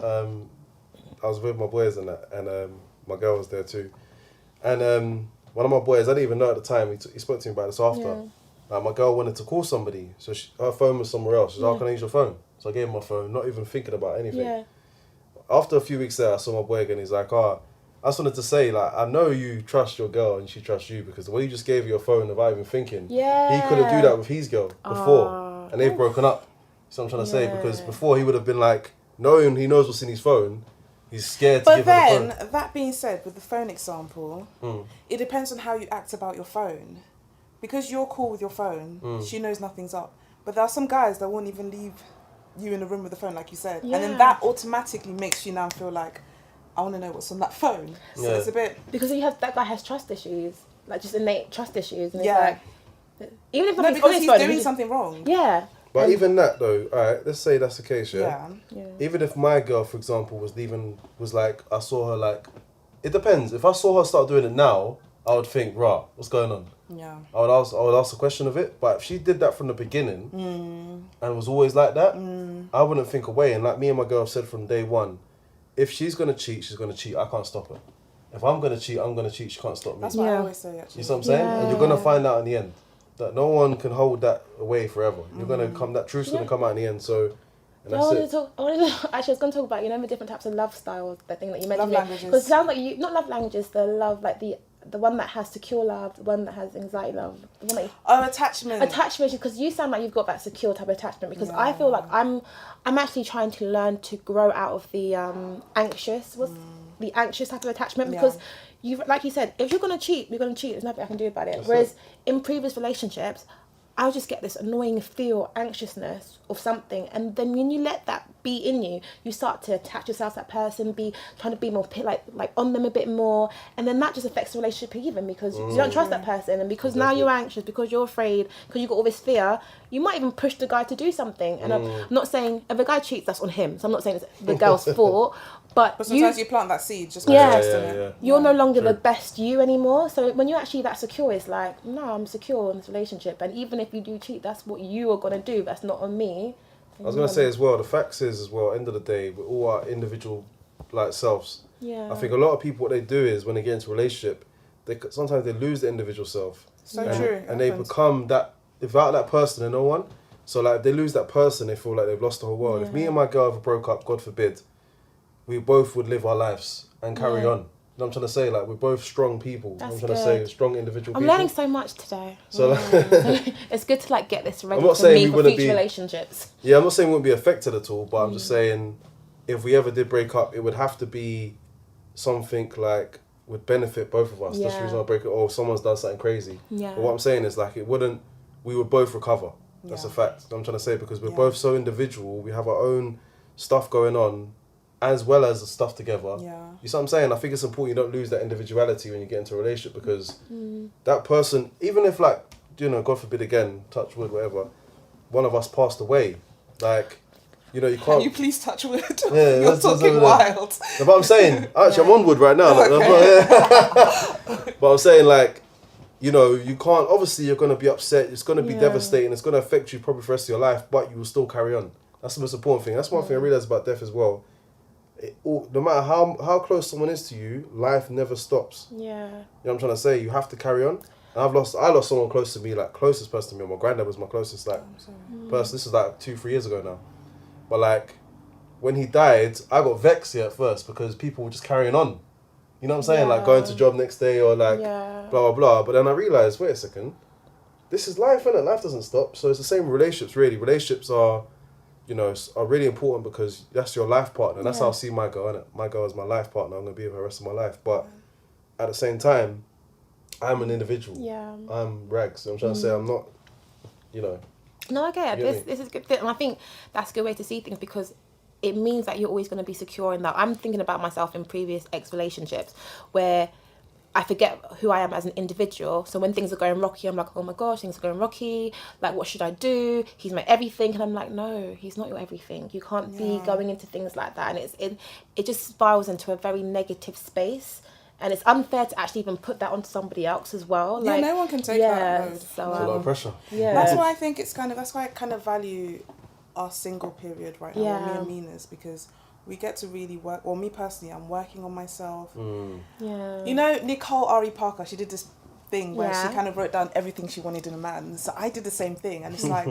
with my boys and that, and my girl was there too. And one of my boys, I didn't even know at the time, he spoke to me about this after. Like, my girl wanted to call somebody, so her phone was somewhere else. She was like, can I use your phone? So I gave him my phone, not even thinking about anything. After a few weeks there, I saw my boy again, he's like, I just wanted to say, like, I know you trust your girl and she trusts you, because the way you just gave her your phone without even thinking, he couldn't do that with his girl before, and they've broken up. So I'm trying to say, because before he would have been like, knowing he knows what's in his phone, he's scared to give her the phone. But then, that being said, with the phone example, it depends on how you act about your phone. Because you're cool with your phone, she knows nothing's up. But there are some guys that won't even leave you in a room with the phone, like you said. Yeah. And then that automatically makes you now feel like, I want to know what's on that phone. So Yeah. it's a bit... Because that guy has trust issues, like just innate trust issues. And Yeah. it's like, even if No, nothing's because on his he's phone, doing just- something wrong. Yeah. But even that though, alright, let's say that's the case, Yeah. Yeah. Even if my girl, for example, was like, I saw her like, it depends. If I saw her start doing it now, I would think, rah, what's going on? Yeah. I would ask a question of it. But if she did that from the beginning and was always like that, I wouldn't think away. And like me and my girl have said from day one, if she's gonna cheat, she's gonna cheat. I can't stop her. If I'm gonna cheat, I'm gonna cheat. She can't stop me. That's what I Yeah. always say, actually. You see what I'm saying? And you're gonna Yeah. find out in the end that no one can hold that away forever. You're gonna come. That truth's gonna come out in the end. So, and that's it. Actually, I was going to talk about, the different types of love styles, the thing that you mentioned. Love languages. Because it sounds like not love languages, the love, like the one that has secure love, the one that has anxiety love, the one that you, Oh, attachment. attachment, because you sound like you've got that secure type of attachment, because I feel like I'm actually trying to learn to grow out of the anxious type of attachment, because like you said, if you're going to cheat, you're going to cheat. There's nothing I can do about it. That's Whereas it. in previous relationships, I'll just get this annoying feel, anxiousness of something, and then when you let that be in you, you start to attach yourself to that person, trying to be more like on them a bit more, and then that just affects the relationship even, because you don't trust that person, and because now you're anxious, because you're afraid, because you've got all this fear, you might even push the guy to do something. And I'm not saying if a guy cheats, that's on him, so I'm not saying it's the girl's fault, but sometimes you plant that seed just Yeah. by trusting it. you're no longer True. the best you anymore. So when you're actually that secure, it's like, no, I'm secure in this relationship, and even if you do cheat, that's what you are going to do, that's not on me. I was gonna say as well. The facts is as well. End of the day, we're all our individual like selves. Yeah. I think a lot of people, what they do is when they get into a relationship, sometimes they lose the individual self. So and, true. It And they happens. become that, without that person, they're no one. So like if they lose that person, they feel like they've lost the whole world. If me and my girl ever broke up, God forbid, we both would live our lives and carry on. You know what I'm trying to say? Like, we're both strong people. That's I'm trying to say good. strong individual I'm people. learning so much today. So like, It's good to like get this ready I'm not for saying me we for wouldn't future be- relationships. yeah, I'm not saying we wouldn't be affected at all, but I'm just saying if we ever did break up, it would have to be something like would benefit both of us. That's the Yeah. reason I break it. Or someone's done something crazy. Yeah. But what I'm saying is like we would both recover. That's a Yeah. fact. I'm trying to say because we're Yeah. both so individual. We have our own stuff going on, as well as the stuff together. Yeah. You see what I'm saying? I think it's important you don't lose that individuality when you get into a relationship because that person, even if like, God forbid again, touch wood, whatever, one of us passed away, like, you Can can't. you please touch wood? Yeah, You're that's talking over there. wild. No, but I'm saying, actually, I'm on wood right now. But I'm saying, like, you can't, obviously, you're going to be upset. It's going to be devastating. It's going to affect you probably for the rest of your life, but you will still carry on. That's the most important thing. That's one thing I realised about death as well. No matter how close someone is to you, life never stops. Yeah. You know what I'm trying to say? You have to carry on. And I lost someone close to me, like closest person to me. My granddad was my closest person. This is like 2-3 years ago now. But like when he died, I got vexed at first because people were just carrying on. You know what I'm saying? Like going to job next day or like blah blah blah. But then I realised, wait a second, this is life, isn't it? Life doesn't stop. So it's the same with relationships, really. Relationships are really important because that's your life partner. That's how I see my girl, innit? My girl is my life partner. I'm going to be with her the rest of my life. But at the same time, I'm an individual. Yeah. I'm Ragz. I'm trying to say I'm not, No, I get it. You get This is a good thing. And I think that's a good way to see things because it means that you're always going to be secure in that. I'm thinking about myself in previous ex-relationships where I forget who I am as an individual. So when things are going rocky, I'm like, oh my gosh, things are going rocky. Like, what should I do? He's my everything. And I'm like, no, he's not your everything. You can't be going into things like that. And it just spirals into a very negative space. And it's unfair to actually even put that onto somebody else as well. Yeah, Like, no one can take that load. So, It's a lot of pressure. yeah. That's why I think that's why I kind of value our single period right now, Yeah. me and Mina's, because we get to really work. Well, me personally, I'm working on myself. Yeah. You know, Nicole R.E. Parker, she did this thing where Yeah. she kind of wrote down everything she wanted in a man. So I did the same thing, and it's like,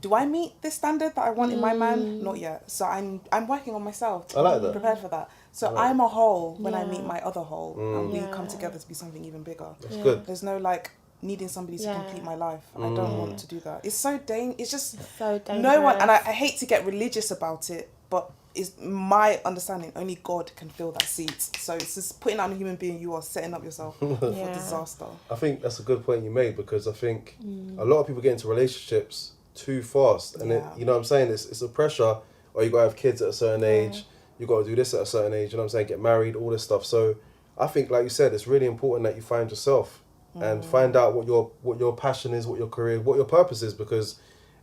do I meet this standard that I want in my man? Not yet. So I'm working on myself to I like be that. prepared for that. So I'm a whole when I Yeah. meet my other whole, and we come together to be something even bigger. That's good. There's no like needing somebody to complete my life. I don't want to do that. It's so it's just So dangerous. no one, and I hate to get religious about it, but it's my understanding only God can fill that seat. So it's just putting out a human being, you are setting up yourself for disaster. I think that's a good point you made because I think a lot of people get into relationships too fast, and it, you know what I'm saying, it's a pressure. Or you gotta have kids at a certain age, you gotta do this at a certain age, you know what I'm saying, get married, all this stuff. So I think, like you said, it's really important that you find yourself and find out what your passion is, what your career, what your purpose is, because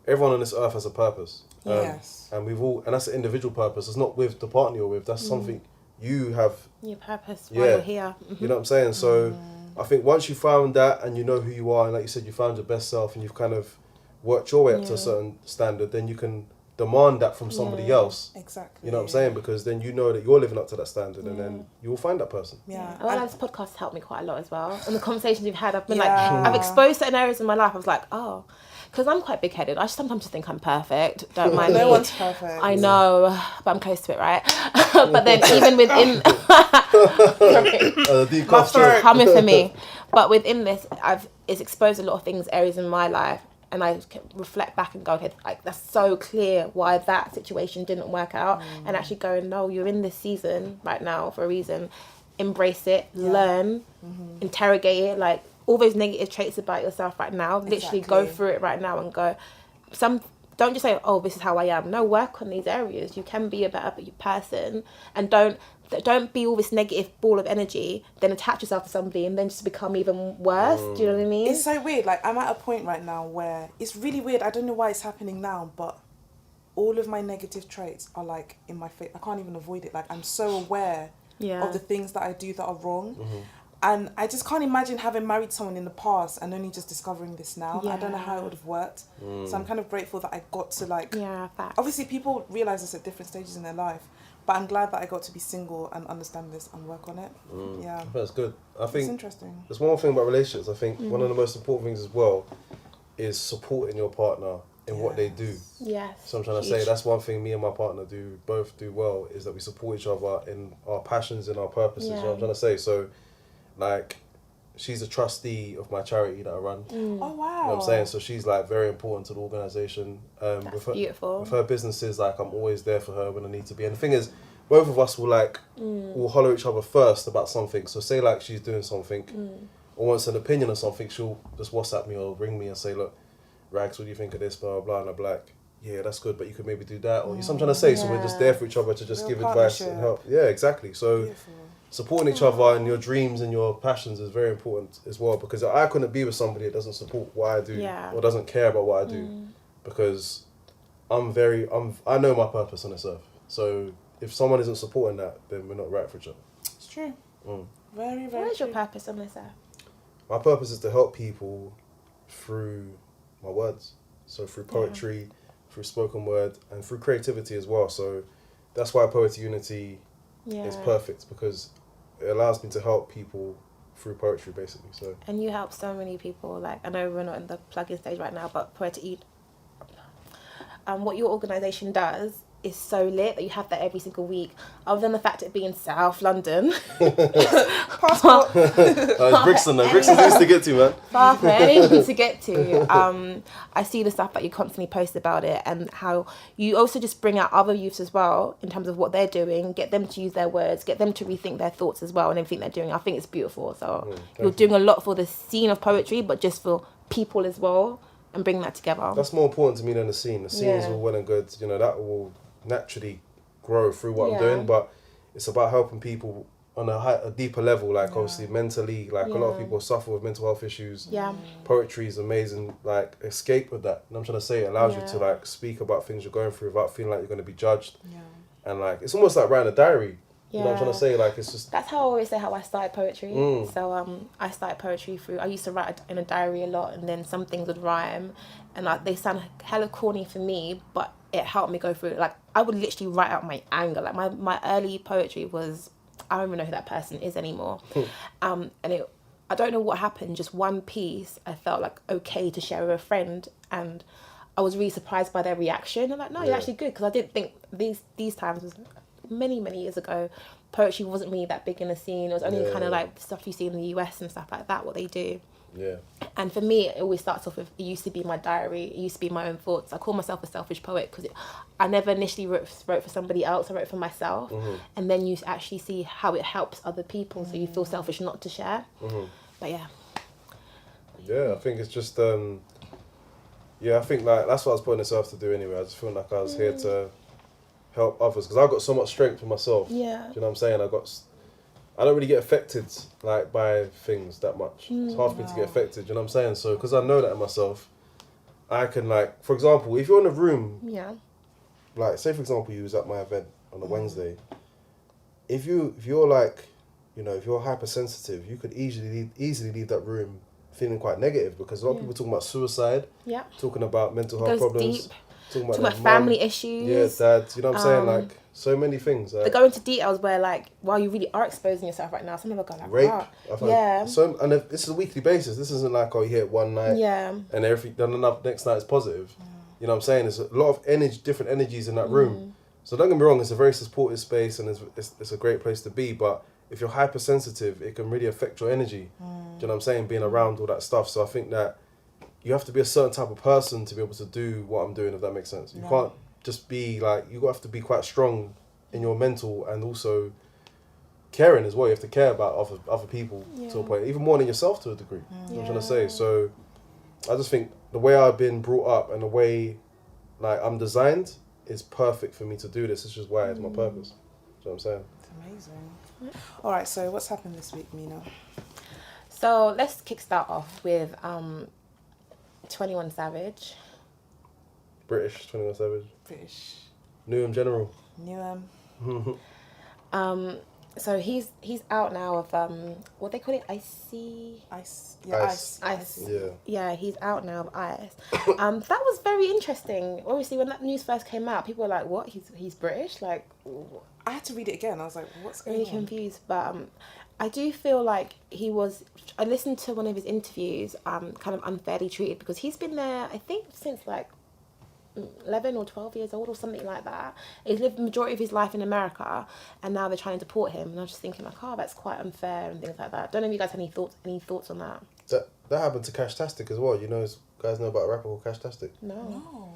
everyone on this earth has a purpose. Yes. And and that's an individual purpose. It's not with the partner you're with. That's something you have. Your purpose while you're here. You know what I'm saying? So I think once you found that and you know who you are, and like you said, you found your best self and you've kind of worked your way up to a certain standard, then you can demand that from somebody else. Exactly. You know what I'm saying? Because then you know that you're living up to that standard, and then you will find that person. Yeah. Well, this podcast has helped me quite a lot as well. And the conversations we've had, I've been like, I've exposed certain areas in my life. I was like, oh, because I'm quite big-headed. I sometimes just think I'm perfect. Don't mind me. No one's perfect. I know, but I'm close to it, right? But then even within... coming for me. But within this, it's exposed a lot of things, areas in my life, and I can reflect back and go, okay, like, that's so clear why that situation didn't work out. And actually going, no, you're in this season right now for a reason. Embrace it, learn, interrogate it, like, all those negative traits about yourself right now, literally go through it right now and go, don't just say, oh, this is how I am. No, work on these areas. You can be a better person, and don't be all this negative ball of energy, then attach yourself to somebody and then just become even worse. Do you know what I mean? It's so weird. Like, I'm at a point right now where it's really weird. I don't know why it's happening now, but all of my negative traits are like in my face. I can't even avoid it. Like, I'm so aware of the things that I do that are wrong. And I just can't imagine having married someone in the past and only just discovering this now. I don't know how it would have worked. So I'm kind of grateful that I got to, like... Yeah, facts. Obviously, people realise this at different stages in their life. But I'm glad that I got to be single and understand this and work on it. Yeah. That's good. I think it's interesting. There's one more thing about relationships. I think one of the most important things as well is supporting your partner in what they do. Yes. So I'm trying to say, that's one thing me and my partner both do well, is that we support each other in our passions and our purposes. You know what I'm trying to say? So, like, she's a trustee of my charity that I run. Oh, wow. You know what I'm saying? So she's, like, very important to the organisation. That's beautiful. With her businesses, like, I'm always there for her when I need to be. And the thing is, both of us will, like, will holler at each other first about something. So say, like, she's doing something or wants an opinion on something, she'll just WhatsApp me or ring me and say, look, Rags, what do you think of this, blah, blah, blah. And I'll be like, yeah, that's good, but you could maybe do that. Or something I'm trying to say. So we're just there for each other to just give advice and help. Yeah, exactly. So... Beautiful. Supporting each other and your dreams and your passions is very important as well, because I couldn't be with somebody that doesn't support what I do or doesn't care about what I do, because I know my purpose on this earth. So if someone isn't supporting that, then we're not right for each other. It's true. Very, very What is true. your purpose on this earth? My purpose is to help people through my words. So through poetry, through spoken word, and through creativity as well. So that's why Poetry Unity is perfect, because it allows me to help people through poetry, basically. So. And you help so many people. Like, I know we're not in the plug-in stage right now, but Poetry, what your organisation does is so lit that you have that every single week. Other than the fact it being South London. Passport. Brixton easy to get to, man. Far for anyone to get to. I see the stuff that you constantly post about it, and how you also just bring out other youths as well in terms of what they're doing, get them to use their words, get them to rethink their thoughts as well and everything they're doing. I think it's beautiful. So you're doing a lot for the scene of poetry, but just for people as well, and bring that together. That's more important to me than the scene. The scene is all well and good. You know, that will naturally grow through what I'm doing, but it's about helping people on a deeper level, like obviously mentally, like a lot of people suffer with mental health issues. Poetry is amazing, like escape with that. And I'm trying to say, it allows you to like speak about things you're going through without feeling like you're going to be judged. And like, it's almost like writing a diary. You know what I'm trying to say? Like, it's just... That's how I always say how I started poetry. So I started poetry through... I used to write in a diary a lot, and then some things would rhyme. And like, they sound hella corny for me, but it helped me go through it. Like, I would literally write out my anger. Like, my early poetry was... I don't even know who that person is anymore. And I don't know what happened. Just one piece, I felt like okay to share with a friend. And I was really surprised by their reaction. I'm like, no, you're actually good. Because I didn't think these times was... many years ago, poetry wasn't really that big in the scene. It was only kind of like stuff you see in the US and stuff like that, what they do. And for me, it always starts off with, it used to be my diary, it used to be my own thoughts. I call myself a selfish poet because I never initially wrote for somebody else, I wrote for myself. And then you actually see how it helps other people, so you feel selfish not to share. But I think it's just Yeah, I think like that's what I was putting myself to do anyway. I just feel like I was here to help others because I've got so much strength for myself. Yeah. Do you know what I'm saying? I don't really get affected like by things that much. It's hard for me to get affected. Do you know what I'm saying? So because I know that in myself, I can like, for example, if you're in a room, Yeah. like say for example you was at my event on a Wednesday, if you're like, you know, if you're hypersensitive, you could easily leave that room feeling quite negative because a lot of people talking about suicide, talking about mental health problems, Deep. talking Talking about about family issues. yeah, dad. You know what I'm saying? Like so many things. They Like, go into details where, like, while you really are exposing yourself right now, some people go like, rape. wow. I've had Yeah. So and if, this is a weekly basis. This isn't like, oh, you hit one night. Yeah. And then the next night is positive. You know what I'm saying? There's a lot of energy, different energies in that room. So don't get me wrong, it's a very supportive space and it's a great place to be. But if you're hypersensitive, it can really affect your energy. Do you know what I'm saying? Being around all that stuff. So I think that you have to be a certain type of person to be able to do what I'm doing, if that makes sense. You can't just be like, you have to be quite strong in your mental and also caring as well. You have to care about other people to a point, even more than yourself to a degree. You know what I'm trying to say? So I just think the way I've been brought up and the way like I'm designed is perfect for me to do this. It's just why it's my purpose. Do you know what I'm saying? It's amazing. All right, so what's happened this week, Mina? So let's kickstart off with 21 Savage. British 21 Savage. British. Newham General. Newham. So he's out now of what they call it, Ice. Ice. Yeah. Yeah, he's out now of Ice. That was very interesting. Obviously, when that news first came out, people were like, "What? He's British?" Like, I had to read it again. I was like, "What's going really on?" confused. But I do feel like he was. I listened to one of his interviews. Kind of unfairly treated because he's been there. I think since like 11 or 12 years old or something like that. He's lived the majority of his life in America and now they're trying to deport him, and I was just thinking like, oh, that's quite unfair and things like that. Don't know if you guys have any thoughts on that. That happened to Cashtastic as well. You guys know about a rapper called Cashtastic? No.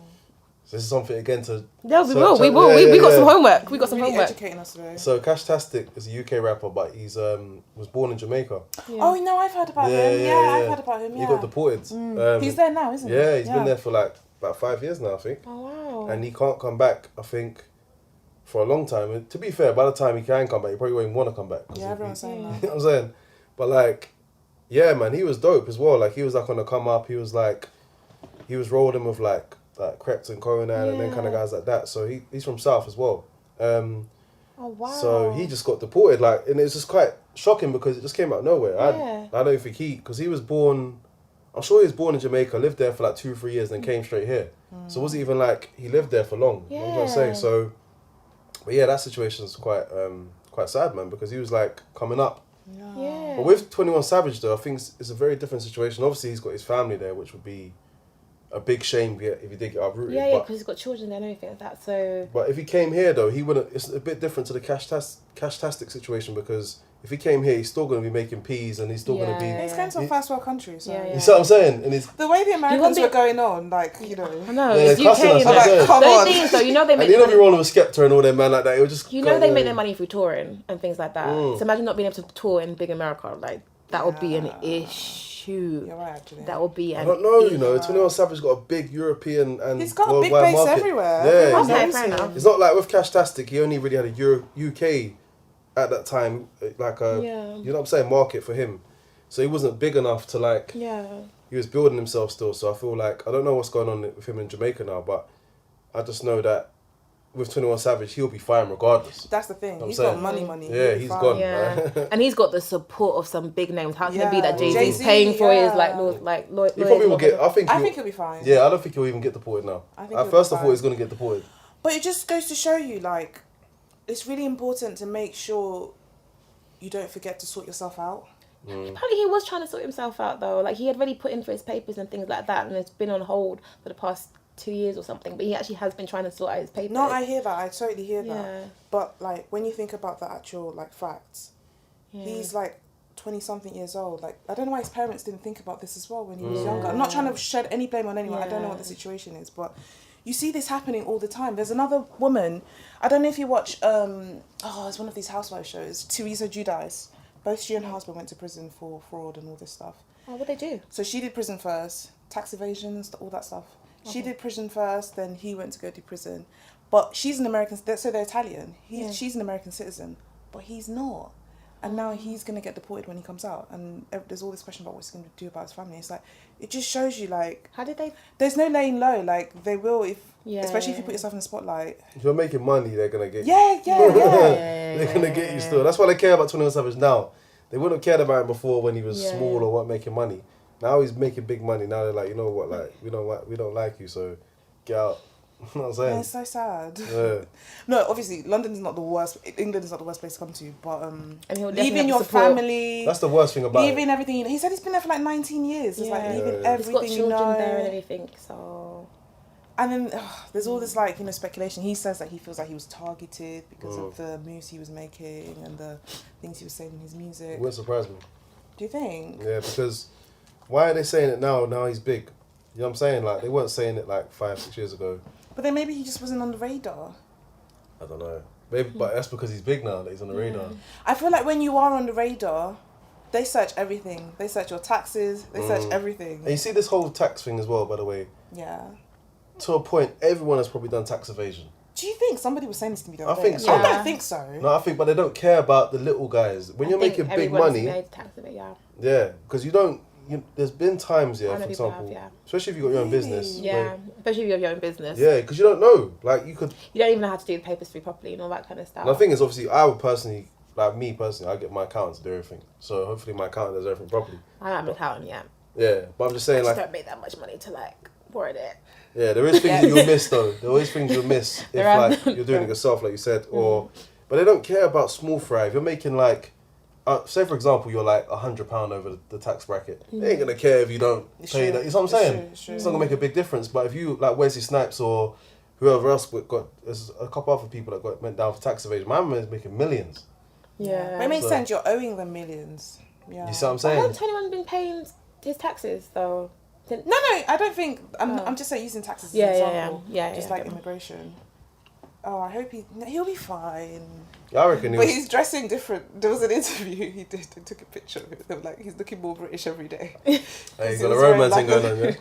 So this is something again to Yeah, we will. We got some homework. We got some Really homework. educating us today. So Cashtastic is a UK rapper, but he's was born in Jamaica. Yeah. Oh no, I've heard about him. Yeah, I've heard about him. Yeah. He got deported. He's there now, isn't he? Yeah, he's been there for like about 5 years now, I think. Oh wow. And he can't come back, I think, for a long time. And to be fair, by the time he can come back, he probably won't even want to come back. Yeah, everyone's saying that. You know what I'm saying? But like, yeah, man, he was dope as well. Like he was like on the come up. He was rolling with like Krept and Conan and then kind of guys like that. So he's from South as well. Oh wow. So he just got deported, like, and it's just quite shocking because it just came out of nowhere. I don't think because he was born, I'm sure he was born in Jamaica, lived there for like 2 or 3 years, then came straight here. So it wasn't even like he lived there for long. You know what I'm saying? So, but yeah, that situation's quite sad, man, because he was like coming up. Yeah. But with 21 Savage though, I think it's a very different situation. Obviously, he's got his family there, which would be a big shame if he did get uprooted. Yeah, because he's got children and everything like that. So. But if he came here though, he wouldn't. It's a bit different to the Cashtastic situation because if he came here, he's still going to be making peas and he's still going to be. He's going to a first world country, so. You see what I'm saying? And the way the Americans were going on, like, you know. I know. Yeah, it's UK. us, like, come on. Those things, though, you know they make. And you don't be rolling with Skepta and all them man like that. It was just. You know they make their money through touring and things like that. So imagine not being able to tour in big America. Like that would be an issue. You're right, actually. That would be. I don't know. 21 Savage got a big European and he's got a big worldwide base market. everywhere. Yeah, Okay, fair enough. it's not like with Cashtastic. He only really had a UK at that time, like a you know what I'm saying, market for him. So he wasn't big enough to like. Yeah. He was building himself still. So I feel like I don't know what's going on with him in Jamaica now, but I just know that with 21 Savage, he'll be fine regardless. That's the thing. I'm He's saying. got money. Yeah, he's gone. Yeah, and he's got the support of some big names. How can it be that Jay-Z's Jay-Z, paying for his He probably will get. I think he'll be fine. Yeah, I don't think he'll even get deported now. At first, I thought he was going to get deported. But it just goes to show you, like, it's really important to make sure you don't forget to sort yourself out. Probably he was trying to sort himself out though. Like he had already put in for his papers and things like that, and it's been on hold for the past 2 years or something. But he actually has been trying to sort out his papers. No, I hear that. I totally hear Yeah. that. But like when you think about the actual like facts, he's like 20-something years old. Like I don't know why his parents didn't think about this as well when he was younger. I'm not trying to shed any blame on anyone. I don't know what the situation is, but you see this happening all the time. There's another woman. I don't know if you watch. It's one of these housewife shows. Teresa Giudice. Both she and her husband went to prison for fraud and all this stuff. Oh, what they do? So she did prison first, tax evasions, all that stuff. She did prison first, then he went to go do prison. But she's an American, so they're Italian. She's an American citizen, but he's not. And now he's going to get deported when he comes out. And there's all this question about what he's going to do about his family. It's like, it just shows you, like... How did they... There's no laying low. Like, they will, especially if you put yourself in the spotlight. If you're making money, they're going to get you. Yeah. They're going to get you still. That's why they care about 21 Savage now. They wouldn't have cared about him before when he was small or weren't making money. Now he's making big money. Now they're like, you know what, like, we don't like you, so get out. You know what I'm saying? Yeah, it's so sad. Yeah. No, obviously, London is not the worst. England is not the worst place to come to, but And he'll leaving definitely your support. family, That's the worst thing about leaving it. everything. He said he's been there for like 19 years. It's like leaving He's everything got children there and know. everything, so... And then there's all this like, speculation. He says that he feels like he was targeted because of the moves he was making and the things he was saying in his music. It wouldn't surprise me. Do you think? Yeah, because why are they saying it now? Now he's big. You know what I'm saying? Like, they weren't saying it like 5-6 years ago. But then maybe he just wasn't on the radar. I don't know. Maybe, but that's because he's big now that he's on the radar. I feel like when you are on the radar, they search everything. They search your taxes. They search everything. And you see this whole tax thing as well, by the way. Yeah. To a point, everyone has probably done tax evasion. Do you think somebody was saying this to me the other I day? think so. I don't think so. No, I think, but they don't care about the little guys. When you're making big money, yeah, because you don't. There's been times, for example, especially if you've got your own business. Yeah, especially if you have your own business. Yeah, because you don't know. Like, you could... You don't even know how to do the papers through properly and all that kind of stuff. And the thing is, obviously, I would personally, like me personally, I get my accountant to do everything. So hopefully my accountant does everything properly. I am an accountant, yeah. Yeah, but I'm just saying, I just like... don't make that much money to, like, warrant it. Yeah, there is things that you'll miss, though. There are always things you'll miss if, like, you're doing it yourself, like you said. Or... But they don't care about small fry. If you're making, like... say, for example, you're like £100 over the tax bracket. They ain't going to care if you don't pay that. You know what I'm saying? It's not going to make a big difference. But if you, like Wesley Snipes or whoever else there's a couple other people that went down for tax evasion. My man is making millions. Yeah. But it makes sense. You're owing them millions. Yeah. You see what I'm But saying? hasn't anyone been paying his taxes, though? No, I don't think... I'm just saying using taxes as an example. Just like immigration. Oh, I hope he'll be fine. Yeah, I reckon he's dressing different. There was an interview he did. They took a picture of it. They were like, he's looking more British every day. Hey, he's got a romance thing going on,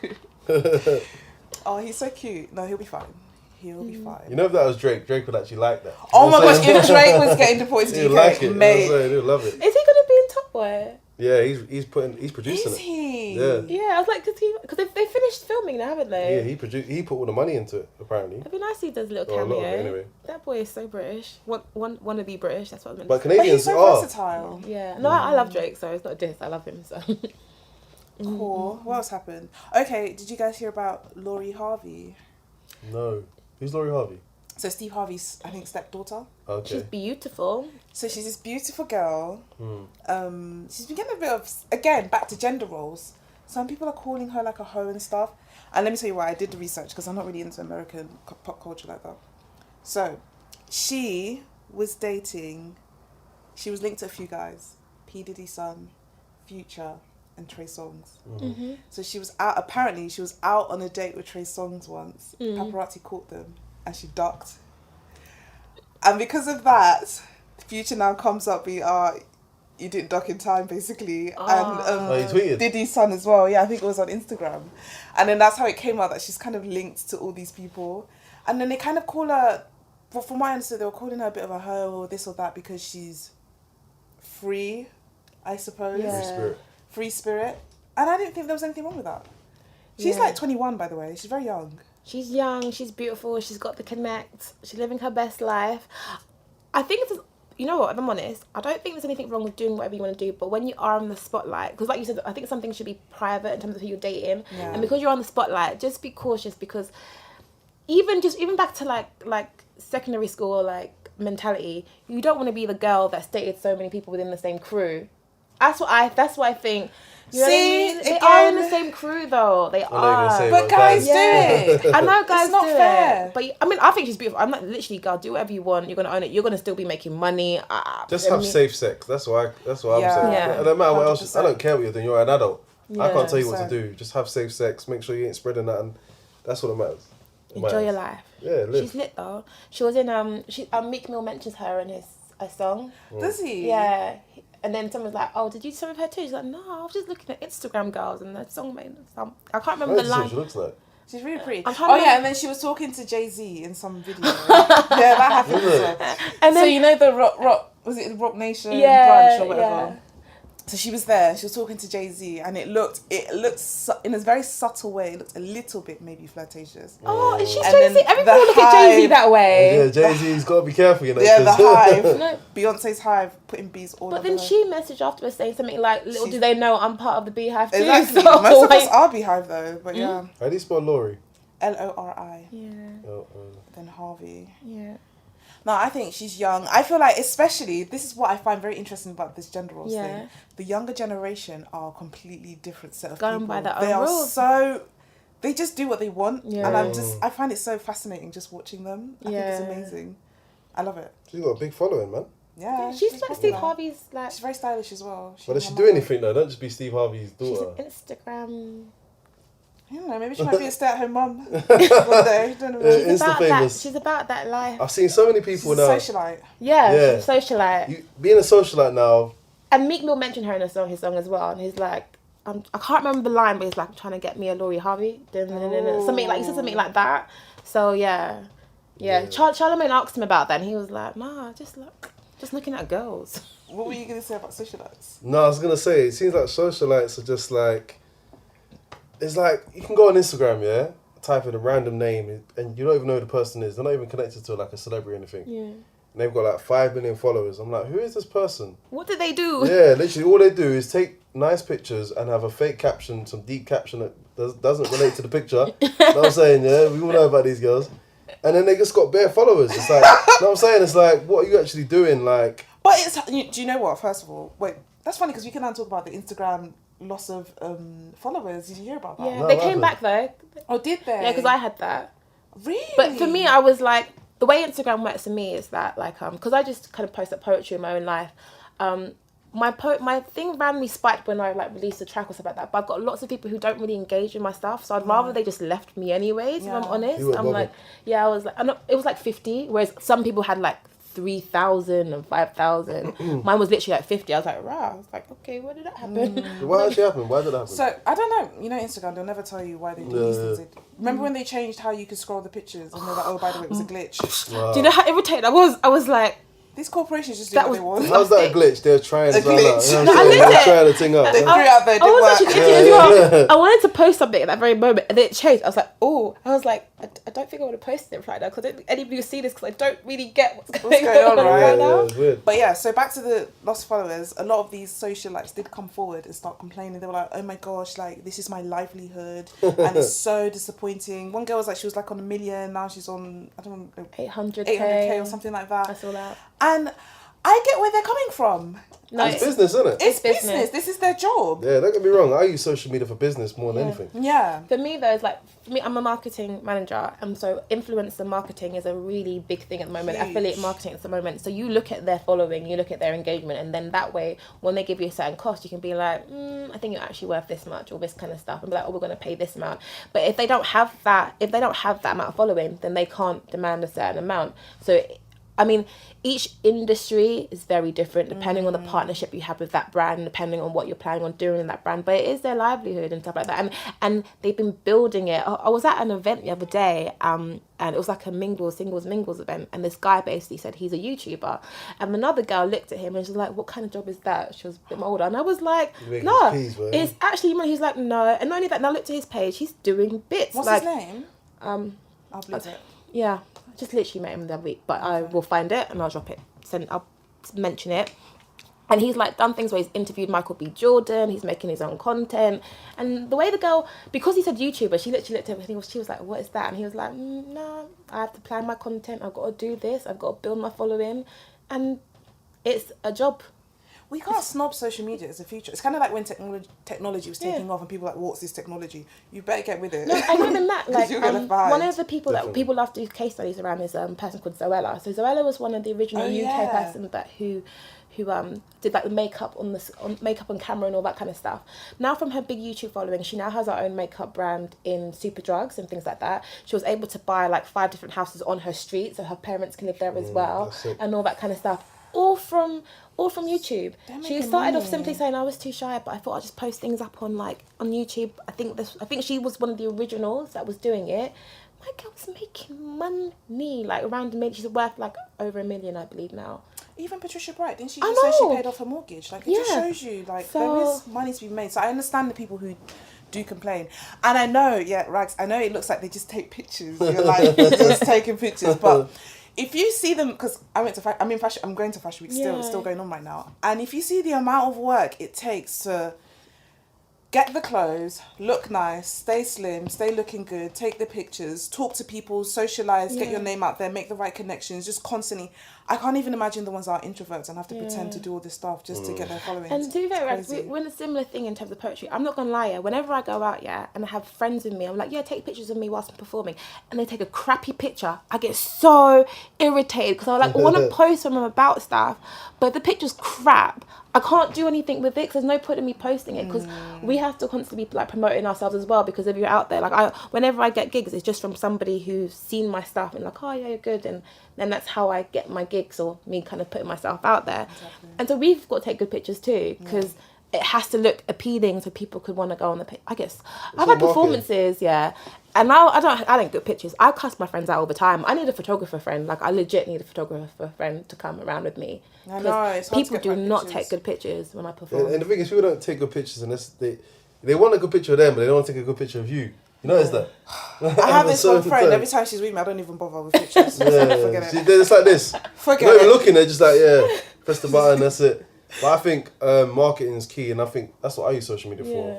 yeah? Oh, he's so cute. No, he'll be fine. He'll be fine. You know, if that was Drake would actually like that. Oh my gosh, if Drake was getting deported to he'd the UK, like it. mate. He'd love it. Is he going to be in Top Boy? Yeah, he's producing Is it. he? Yeah. Yeah, I was like, because they finished filming now, haven't they? Yeah, he put all the money into it, apparently. It'd be nice if he does a little Or a cameo. lot of it, anyway. That boy is so British. Want to be British, that's what I meant But to say. But he's Canadians so are. versatile. Yeah. No, I love Drake, so it's not a diss. I love him, so. Cool. What else happened? Okay, did you guys hear about Lori Harvey? No. Who's Lori Harvey? So Steve Harvey's, I think, stepdaughter. Okay. She's beautiful. So she's this beautiful girl. She's been getting a bit of, again, back to gender roles. Some people are calling her like a hoe and stuff. And let me tell you why. I did the research because I'm not really into American pop culture like that. So she was linked to a few guys. P. Diddy's son, Future, and Trey Songz. So she was out on a date with Trey Songz once. Paparazzi caught them and she ducked. And because of that, Future now comes up being, you didn't duck in time, basically. And he tweeted? Diddy's son as well. Yeah, I think it was on Instagram. And then that's how it came out that she's kind of linked to all these people. And then they kind of call her, well, from what I understood, they were calling her a bit of a hoe or this or that because she's free, I suppose. Yeah. Free spirit. And I didn't think there was anything wrong with that. She's like 21, by the way. She's very young. She's young, she's beautiful, she's got the connect, she's living her best life. I think it's, you know what, if I'm honest, I don't think there's anything wrong with doing whatever you want to do, but when you are in the spotlight, because like you said, I think something should be private in terms of who you're dating, and because you're on the spotlight, just be cautious, because even back to like secondary school, like mentality, you don't want to be the girl that's dated so many people within the same crew. That's what I think. You know what I mean? They are in the same crew though. They are. But guys do it. I know guys It's not do fair. it. But I mean, I think she's beautiful. I'm not literally, girl, do whatever you want. You're going to own it. You're going to still be making money. Just have safe sex. That's what I'm saying. Yeah. It don't matter what else. 100%. I don't care what you're doing. You're an adult. I can't tell you what to 100%. do. Just have safe sex. Make sure you ain't spreading that, and that's what it matters. Enjoy your life. Yeah, live. She's lit though. She was in Meek Mill mentions her in a song. Does he? Yeah. And then someone's like, "Oh, did you do something with her too?" She's like, "No, I was just looking at Instagram girls and the song made some." I can't remember the That's what line. she looks like. She's really pretty. I'm trying to and then she was talking to Jay-Z in some video. Yeah, that happened as well. And then, So you know the rock was it the Rock Nation Yeah, brunch or whatever? yeah. So she was there. She was talking to Jay-Z, and it looked in a very subtle way. It looked a little bit maybe flirtatious. Oh, she's And Jay-Z. then Everyone the look at Jay-Z hive- that way. Yeah, Jay-Z's got to be careful, you know. Yeah, the 'cause- hive. No. Beyonce's hive putting bees all But over then her. she messaged afterwards saying something like, little She's- do they know I'm part of the beehive too. Exactly. So, Most of us like- are beehive though, but yeah. How do you spell Lori? Lori. Yeah, Then Harvey. yeah. No, I think she's young. I feel like, especially, this is what I find very interesting about this gender roles thing. The younger generation are a completely different set of Going people. by their They own are rules. so, they just do what they want. Yeah. And I find it so fascinating just watching them. I think it's Yeah. amazing. I love it. She's got a big following, man. Yeah. She's like popular. Steve Harvey's, like, She's very stylish as well. But does she and do her mother- anything though? Don't just be Steve Harvey's she's daughter. an Instagram. I don't know, maybe she might be a stay-at-home mum one day. Don't know. Yeah, She's Insta about that. famous. She's about that life. I've seen so many She's people a now. socialite. Yeah, Yeah. she's a socialite. Being a socialite now, And Meek Mill mentioned her in his song as well, and he's like, I can't remember the line, but he's like, I'm trying to get me a Lori Harvey, something like, he said something like that. So yeah. Charlamagne asked him about that, and he was like, nah, just looking at girls. What were you going to say about socialites? no, I was gonna say it seems like socialites are just like, it's like you can go on Instagram, yeah, type in a random name, and you don't even know who the person is. They're not even connected to like a celebrity or anything. Yeah. And they've got like 5 million followers. I'm like, who is this person? What did they do? Yeah, literally all they do is take nice pictures and have a fake caption, some deep caption that doesn't relate to the picture. You know what I'm saying? Yeah, we all know about these girls. And then they just got bare followers. It's like, you know what I'm saying? It's like, what are you actually doing? Like, But do you know what? First of all, wait, that's funny because we can now talk about the Instagram loss of followers. Did you hear about that? Yeah, No, they what came back happened? though. Oh, did they? Yeah, because I had that. Really? But for me, I was like, the way Instagram works for me is that like because I just kind of post up poetry in my own life. My thing randomly spiked when I like released a track or stuff like that. But I've got lots of people who don't really engage with my stuff, so I'd rather they just left me anyways. If I'm honest, You were I'm bothered. like, yeah, I was like, it was like 50, whereas some people had like 3,000 and 5,000. Mine was literally like 50. I was like, rah. I was like, okay, where did that happen? what actually happened? Why did that happen? So I don't know. You know, Instagram. They'll never tell you why they do these things. Remember when they changed how you could scroll the pictures and they're like, oh, by the way, it was a glitch. Wow. Do you know how irritated I was? I was like, These corporations just do That what they want. How's that a glitch? They're trying A as well. glitch. You know No, what I I'm saying? lived They're it. trying to thing up. They threw it out there. It I was didn't actually work. thinking as well. I wanted to post something at that very moment, and then it changed. I was like, oh, I was like, I don't think I want to post it right now because I don't think anybody will see this because I don't really get what's going on going on, right Yeah, now. it's weird. But yeah, so back to the lost followers. A lot of these socialites did come forward and start complaining. They were like, "Oh my gosh, like this is my livelihood, and it's so disappointing." One girl was like, she was like on 1 million. Now she's on, I don't know, 800K 800K or something like that. I saw that. And I get where they're coming from. No, It's business, isn't it? It's business. business. This is their job. Yeah, don't get me wrong. I use social media for business more than anything. Yeah. For me though, it's like, for me, I'm a marketing manager, and so influencer marketing is a really big thing at the moment. Huge. Affiliate marketing at the moment. So you look at their following, you look at their engagement, and then that way, when they give you a certain cost, you can be like, I think you're actually worth this much or this kind of stuff, and be like, oh, we're going to pay this amount. But if they don't have that amount of following, then they can't demand a certain amount. So, I mean, each industry is very different depending on the partnership you have with that brand, depending on what you're planning on doing in that brand. But it is their livelihood and stuff like that. And they've been building it. I was at an event the other day, and it was like a singles mingles event. And this guy basically said he's a YouTuber. And another girl looked at him and she was like, what kind of job is that? She was a bit older. And I was like, Making no, his peas, man. it's actually, he's like, no. And not only that, and I looked at his page, he's doing bits. What's like, his name? Um, I'll believe it. yeah, I just literally met him the other week, but I will find it and I'll drop it. I'll mention it. And he's like done things where he's interviewed Michael B. Jordan, he's making his own content. And the way the girl, because he said YouTuber, she literally looked at him and she was like, what is that? And he was like, no, I have to plan my content, I've got to do this, I've got to build my following. And it's a job. We can't snob social media as a future. It's kind of like when technology was taking off and people were like, what's this technology? You better get with it. No, and even that, like, you'll get left behind. one of the people that Definitely. people love to do case studies around is a person called Zoella. So Zoella was one of the original UK persons that who did like the makeup on makeup on camera and all that kind of stuff. Now from her big YouTube following, she now has her own makeup brand in Superdrugs and things like that. She was able to buy like 5 different houses on her street so her parents can live there as well that's it. and all that kind of stuff. all from YouTube. They're She making started off money. simply saying I was too shy, but I thought I'd just post things up on YouTube. I think she was one of the originals that was doing it. My girl was making money, like around $1 million. She's worth like over $1 million, I believe now. Even Patricia Bright, didn't she I just say she know. paid off her mortgage? Like, it just Yeah. shows you, like, So- there is money to be made. So I understand the people who do complain. And I know, Rags, I know it looks like they just take pictures. You're like, just taking pictures. But if you see them, because I'm going to Fashion Week still, Yeah. it's still going on right now. And if you see the amount of work it takes to get the clothes, look nice, stay slim, stay looking good, take the pictures, talk to people, socialise, get your name out there, make the right connections, just constantly. I can't even imagine the ones that are introverts and have to pretend to do all this stuff just to get their following. And to be fair, Rags, Crazy. we're in a similar thing in terms of poetry. I'm not gonna lie, yeah. Whenever I go out, yeah, and I have friends with me, I'm like, yeah, take pictures of me whilst I'm performing, and they take a crappy picture. I get so irritated because I want to post when I'm about stuff, but the picture's crap. I can't do anything with it because there's no point in me posting it because we have to constantly be like promoting ourselves as well, because if you're out there, like whenever I get gigs, it's just from somebody who's seen my stuff and like, oh yeah, you're good, and then that's how I get my gigs, or me kind of putting myself out there. Exactly. And so we've got to take good pictures too, because it has to look appealing so people could want to go on the pic. I guess I've had all performances, yeah, and now I don't get pictures. I cuss my friends out all the time. I need a photographer friend. Like, I legit need a photographer friend to come around with me. I know, it's hard to People get do right not pictures. take good pictures when I perform. And the thing is, people don't take good pictures, and they want a good picture of them, but they don't want to take a good picture of you. You notice that? I have this So one friend, good. every time she's with me, I don't even bother with pictures. Yeah, Forget it. it's like this. Forget You're not even it. looking, they're just like, yeah, press the button, that's it. But I think marketing is key, and I think that's what I use social media for.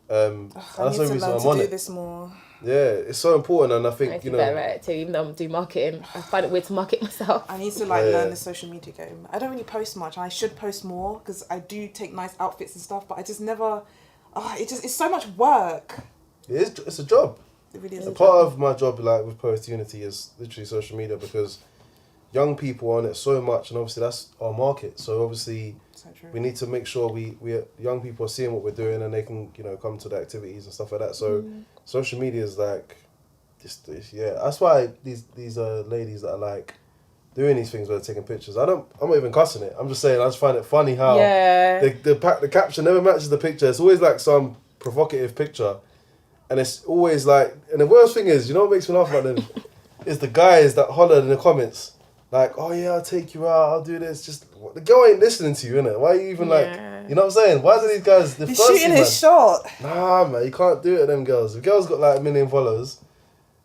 I And need that's to the reason learn I'm to on do it. this more. Yeah, it's so important, and I I think, need to you be know, better at it too, even though I do marketing. I find it weird to market myself. I need to Yeah. learn the social media game. I don't really post much, and I should post more because I do take nice outfits and stuff, but I just never. It's so much work. it's a job. It really is A a part job. of my job, like with Post Unity, is literally social media, because young people are on it so much, and obviously that's our market. So obviously So true. we need to make sure we young people are seeing what we're doing, and they can, you know, come to the activities and stuff like that. So social media is like, yeah. That's why these ladies that are like doing these things where they're taking pictures. I'm not even cussing it. I'm just saying I just find it funny how the caption never matches the picture. It's always like some provocative picture, and it's always like. And the worst thing is, you know what makes me laugh about them is the guys that hollered in the comments. Like, oh yeah, I'll take you out, I'll do this. Just the girl ain't listening to you, innit? Why are you even like, you know what I'm saying? Why do these guys? He's shooting his shot. Nah, man, you can't do it to them girls. If girls got like 1 million followers,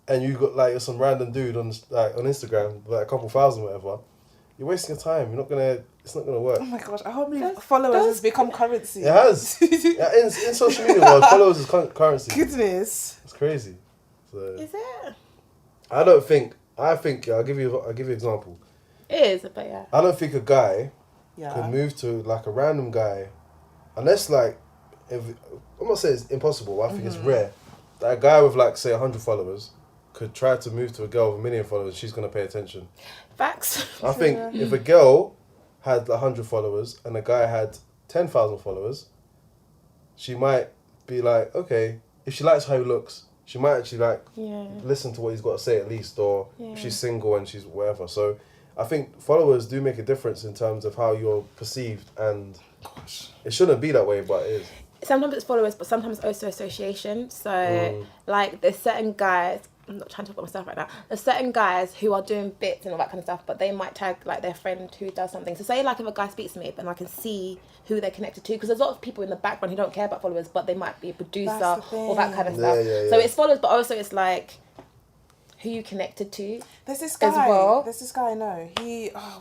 and you got like some random dude on Instagram, like a couple thousand, whatever, you're wasting your time. It's not gonna work. Oh my gosh, I hope followers has become currency. It has. Yeah, in social media world, followers is currency. Goodness. It's crazy. So Is it? I think I'll give you an example. It is, but yeah. I don't think a guy Yeah. could move to like a random guy, unless like, if I'm not saying it's impossible, but I think it's rare that a guy with like say 100 followers could try to move to a girl with 1 million followers. She's gonna pay attention. Facts. I think if a girl had 100 followers and a guy had 10,000 followers, she might be like, okay, if she likes how he looks, she might actually like listen to what he's got to say at least, or if she's single and she's whatever. So I think followers do make a difference in terms of how you're perceived, and it shouldn't be that way, but it is. Sometimes it's followers, but sometimes also association. So, like, there's certain guys, I'm not trying to talk about myself right now, there's certain guys who are doing bits and all that kind of stuff, but they might tag, like, their friend who does something. So, say, like, if a guy speaks to me, and I can see who they're connected to, because there's a lot of people in the background who don't care about followers, but they might be a producer, That's the or that kind of thing. stuff. Yeah. So, it's followers, but also it's, like, who you connected to. There's this guy. As well. There's this guy I know.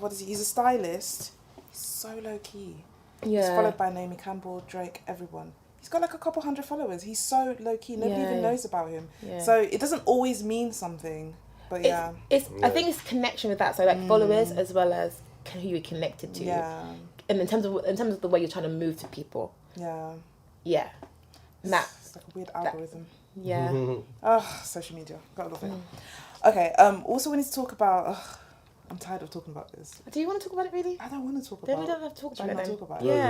What is he? He's a stylist. He's so low key. Yeah. He's followed by Naomi Campbell, Drake, everyone. He's got like a couple hundred followers. He's so low key. Nobody even knows about him. Yeah. So it doesn't always mean something. But yeah. I think it's connection with that. So like followers as well as who you're connected to. Yeah. And in terms of the way you're trying to move to people. Yeah. Yeah. Nah. It's like a weird algorithm. Yeah. Oh, social media. Gotta love it. Okay. Also, we need to talk about. I'm tired of talking about this. Do you want to talk about it really? I don't want to talk Then about. we don't have to talk Do about you it not then. talk about it? Yeah.